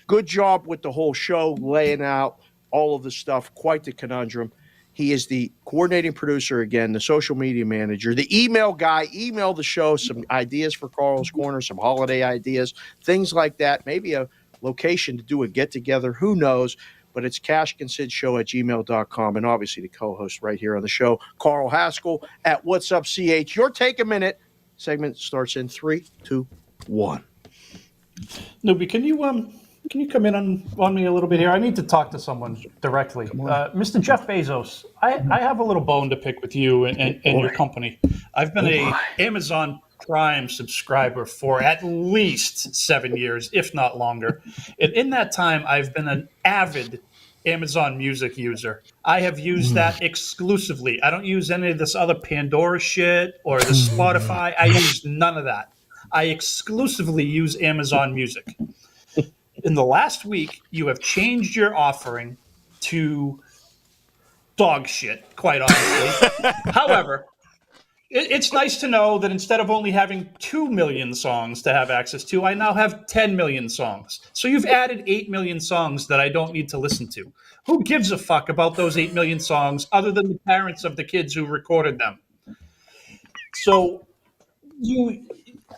Good job with the whole show, laying out all of the stuff. Quite the conundrum. He is the coordinating producer again, the social media manager, the email guy. Email the show some ideas for Carl's Corner, some holiday ideas, things like that. Maybe a location to do a get-together. Who knows? But it's cashconsidshow@gmail.com. And obviously the co-host right here on the show, Carl Haskell at What's Up CH. Your Take a Minute segment starts in 3, 2, 1. Newbie, can you come in on me a little bit here? I need to talk to someone directly. Mr. Jeff Bezos, I have a little bone to pick with you and your company. I've been an Amazon Prime subscriber for at least 7 years, if not longer. And in that time, I've been an avid Amazon Music user. I have used that exclusively. I don't use any of this other Pandora shit or the Spotify. I use none of that. I exclusively use Amazon Music. In the last week, you have changed your offering to dog shit, quite honestly. However, it's nice to know that instead of only having 2 million songs to have access to, I now have 10 million songs. So you've added 8 million songs that I don't need to listen to. Who gives a fuck about those 8 million songs other than the parents of the kids who recorded them? So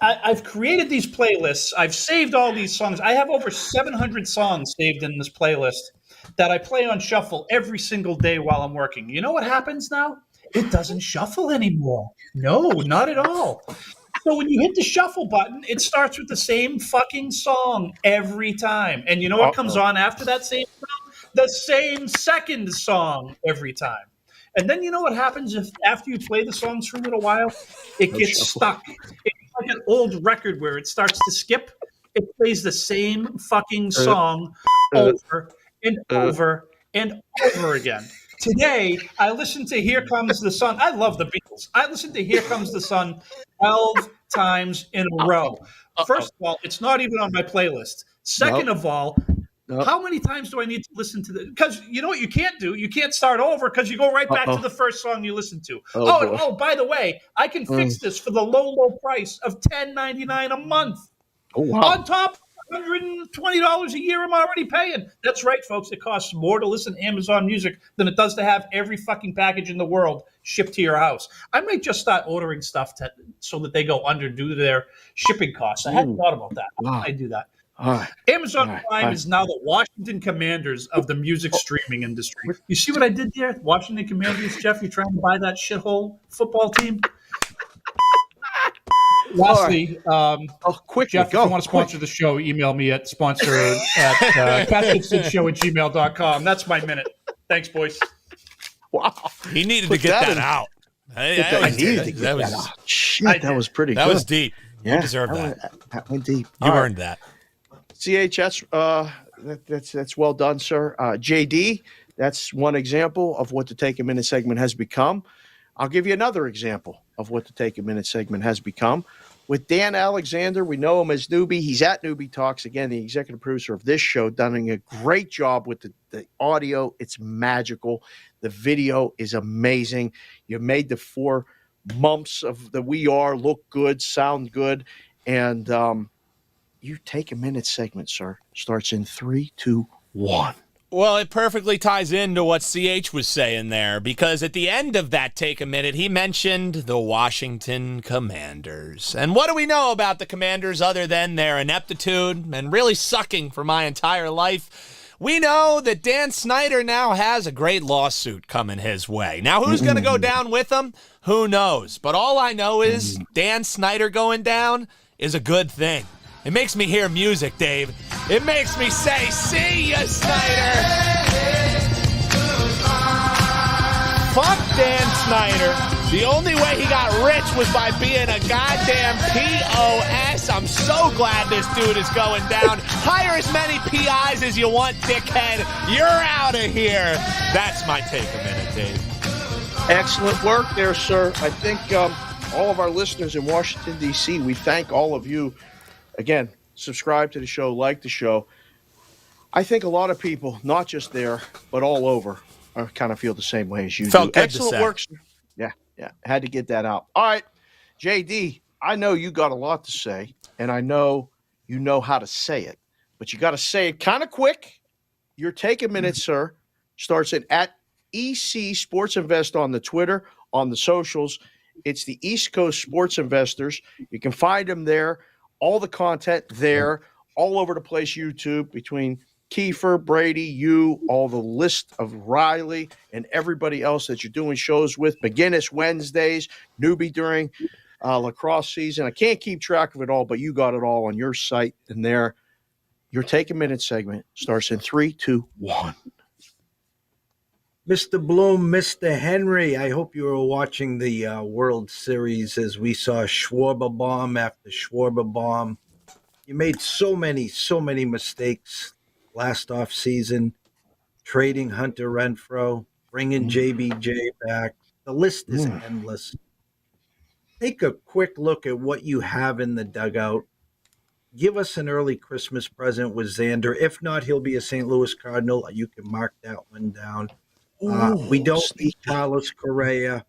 I've created these playlists. I've saved all these songs. I have over 700 songs saved in this playlist that I play on shuffle every single day while I'm working. You know what happens now? It doesn't shuffle anymore. No, not at all. So when you hit the shuffle button, it starts with the same fucking song every time. And you know what comes on after that same song? The same second song every time. And then you know what happens if after you play the songs for a little while, it gets stuck. It's like an old record where it starts to skip. It plays the same fucking song over and over and over again. Today, I listened to Here Comes the Sun. I love the Beatles. I listened to Here Comes the Sun 12 times in a row. First of all, it's not even on my playlist. Second of all, How many times do I need to listen to this? Because you know what you can't do? You can't start over because you go right back to the first song you listened to. Oh, by the way, I can fix this for the low price of $10.99 a month. Oh, wow. On top of $120 a year I'm already paying. That's right, folks. It costs more to listen to Amazon Music than it does to have every fucking package in the world shipped to your house. I might just start ordering stuff so that they go under due to their shipping costs. I hadn't thought about that. How can I do that? Amazon Prime is now the Washington Commanders of the music streaming industry. You see what I did there? Washington Commanders, Jeff, you trying to buy that shithole football team? Lastly, Jeff, if you want to sponsor the show, email me at sponsor@catchitsshow@gmail.com. That's my minute. Thanks, boys. Wow. He needed to get that out. I needed to get that out. Shit, that was pretty good. That was deep. Yeah, you deserve that. That went deep. You earned that. CHS, that's well done, sir. JD, that's one example of what the Take a Minute segment has become. I'll give you another example of what the Take a Minute segment has become. With Dan Alexander, we know him as Newbie. He's at Newbie Talks, again, the executive producer of this show, done a great job with the audio. It's magical. The video is amazing. You made the 4 months of the We Are look good, sound good, and you Take a Minute segment, sir, starts in 3, 2, 1. Well, it perfectly ties into what CH was saying there, because at the end of that Take a Minute, he mentioned the Washington Commanders. And what do we know about the Commanders other than their ineptitude and really sucking for my entire life? We know that Dan Snyder now has a great lawsuit coming his way. Now, who's going to go down with him? Who knows? But all I know is Dan Snyder going down is a good thing. It makes me hear music, Dave. It makes me say, see ya, Snyder. Fuck Dan Snyder. The only way he got rich was by being a goddamn POS. I'm so glad this dude is going down. Hire as many PIs as you want, dickhead. You're out of here. That's my Take a Minute, Dave. Excellent work there, sir. I think all of our listeners in Washington, D.C., we thank all of you. Again, subscribe to the show, like the show. I think a lot of people, not just there, but all over, kind of feel the same way as you do. Excellent work, sir. Yeah, had to get that out. All right, JD, I know you got a lot to say, and I know you know how to say it, but you got to say it kind of quick. Your Take a Minute, sir, starts at EC Sports Invest on the Twitter, on the socials. It's the East Coast Sports Investors. You can find them there. All the content there, all over the place, YouTube, between Kiefer, Brady, you, all the list of Riley and everybody else that you're doing shows with. McGinnis Wednesdays, Newbie during lacrosse season. I can't keep track of it all, but you got it all on your site and there. Your Take a Minute segment starts in 3, 2, 1. Mr. Bloom, Mr. Henry, I hope you were watching the World Series as we saw Schwarber bomb after Schwarber bomb. You made so many mistakes last offseason, trading Hunter Renfroe, bringing JBJ back. The list is endless. Take a quick look at what you have in the dugout. Give us an early Christmas present with Xander. If not, he'll be a St. Louis Cardinal. You can mark that one down. We don't need Carlos Correa.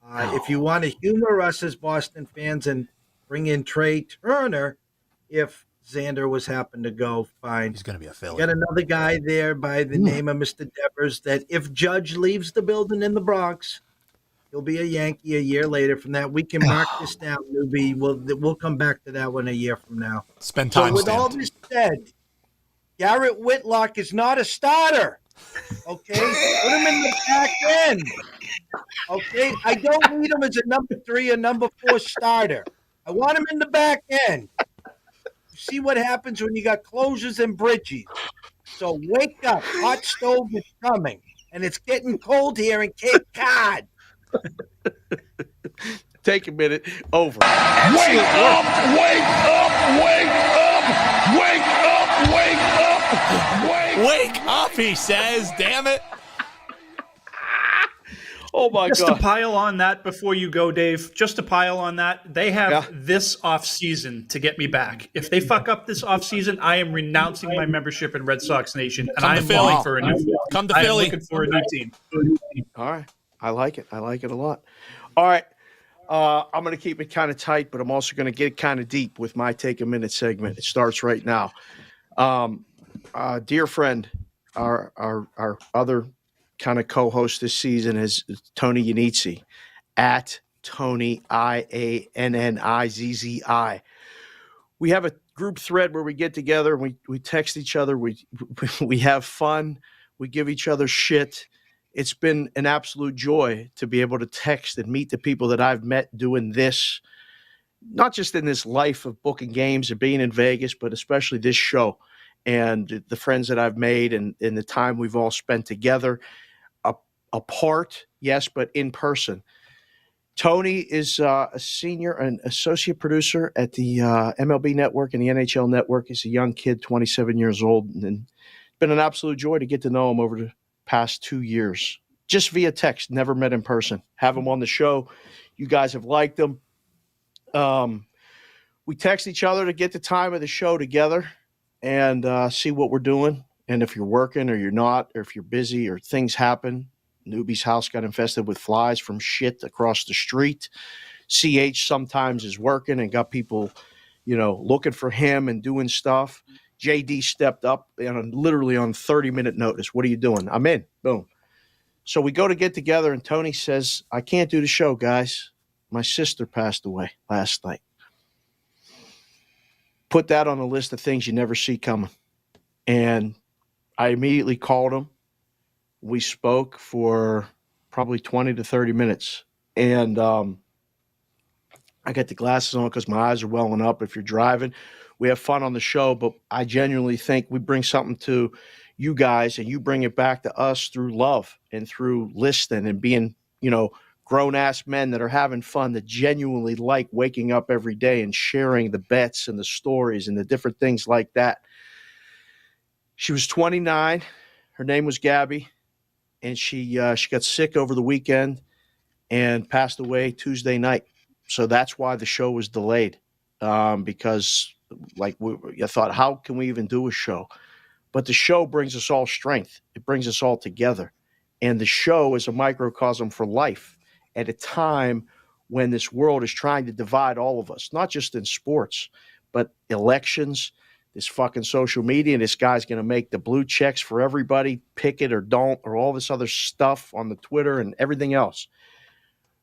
If you want to humor us as Boston fans and bring in Trey Turner, if Xander was happen to go, fine. He's going to be a Philly. Got another guy there by the name of Mr. Devers that if Judge leaves the building in the Bronx, he'll be a Yankee a year later from that. We can mark this down, Newbie. We'll come back to that one a year from now. Spend time. So with all this said, Garrett Whitlock is not a starter. Okay, put him in the back end. Okay, I don't need him as a number 3 or number 4 starter. I want him in the back end. You see what happens when you got closures and bridges. So wake up, hot stove is coming, and it's getting cold here in Cape Cod. Take a minute. Over. Wake up! Wake up! Wake up! Wake up! Wake up! Wake up, he says. Damn it. Oh my Just God. to pile on that before you go, Dave, just to pile on that, they have this offseason to get me back. If they fuck up this offseason, I am renouncing my membership in Red Sox Nation, and I am looking for a new Come to I am Philly. looking for a new team. All right. I like it. I like it a lot. All right. I'm going to keep it kind of tight, but I'm also going to get kind of deep with my Take a Minute segment. It starts right now. Dear friend, our other kind of co-host this season is Tony Yanizzi, at Tony IANNIZZI. We have a group thread where we get together, we text each other, we have fun, we give each other shit. It's been an absolute joy to be able to text and meet the people that I've met doing this, not just in this life of booking games and being in Vegas, but especially this show, and the friends that I've made and the time we've all spent together, apart, yes, but in person. Tony is a senior and associate producer at the MLB Network and the NHL Network. He's a young kid, 27 years old, and it's been an absolute joy to get to know him over the past 2 years, just via text, never met in person. Have him on the show. You guys have liked him. We text each other to get the time of the show together and see what we're doing. And if you're working or you're not, or if you're busy or things happen. Newbie's house got infested with flies from shit across the street. CH sometimes is working and got people, looking for him and doing stuff. JD stepped up and literally on 30-minute notice. What are you doing? I'm in. Boom. So we go to get together, and Tony says, I can't do the show, guys. My sister passed away last night. Put that on a list of things you never see coming. And I immediately called him. We spoke for probably 20 to 30 minutes. And I got the glasses on because my eyes are welling up. If you're driving, we have fun on the show, but I genuinely think we bring something to you guys, and you bring it back to us through love and through listening and being, grown-ass men that are having fun, that genuinely like waking up every day and sharing the bets and the stories and the different things like that. She was 29. Her name was Gabby. And she got sick over the weekend and passed away Tuesday night. So that's why the show was delayed, because I thought, how can we even do a show? But the show brings us all strength. It brings us all together. And the show is a microcosm for life at a time when this world is trying to divide all of us, not just in sports, but elections, this fucking social media, this guy's going to make the blue checks for everybody, pick it or don't, or all this other stuff on the Twitter and everything else.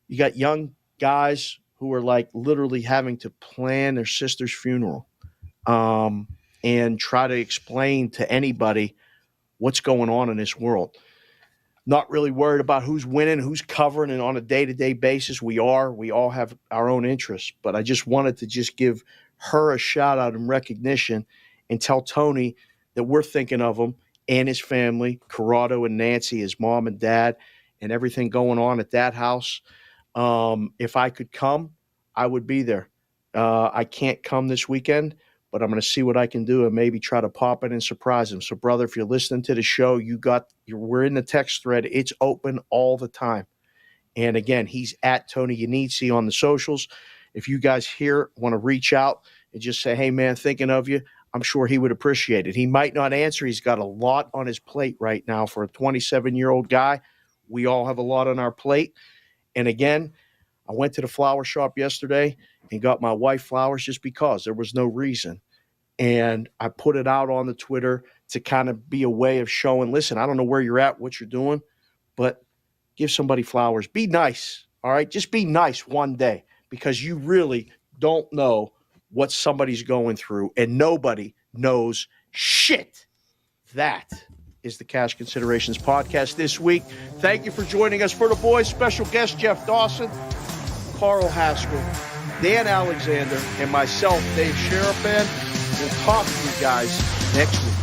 You got young guys who are like literally having to plan their sister's funeral and try to explain to anybody what's going on in this world. Not really worried about who's winning, who's covering, and on a day-to-day basis, we all have our own interests. But I just wanted to just give her a shout out and recognition and tell Tony that we're thinking of him and his family, Corrado and Nancy, his mom and dad, and everything going on at that house. If I could come, I would be there. I can't come this weekend, but I'm going to see what I can do and maybe try to pop in and surprise him. So, brother, if you're listening to the show, we're in the text thread. It's open all the time. And again, he's at Tony Yanizzi on the socials. If you guys here want to reach out and just say, hey, man, thinking of you, I'm sure he would appreciate it. He might not answer. He's got a lot on his plate right now for a 27-year-old guy. We all have a lot on our plate. And again, I went to the flower shop yesterday and got my wife flowers just because there was no reason. And I put it out on the Twitter to kind of be a way of showing, listen, I don't know where you're at, what you're doing, but give somebody flowers. Be nice, all right? Just be nice one day, because you really don't know what somebody's going through, and nobody knows shit. That is the Cash Considerations podcast this week. Thank you for joining us. For the boys, special guest Jeff Dawson, Carl Haskell, Dan Alexander, and myself, Dave Sheriffan. We'll talk to you guys next week.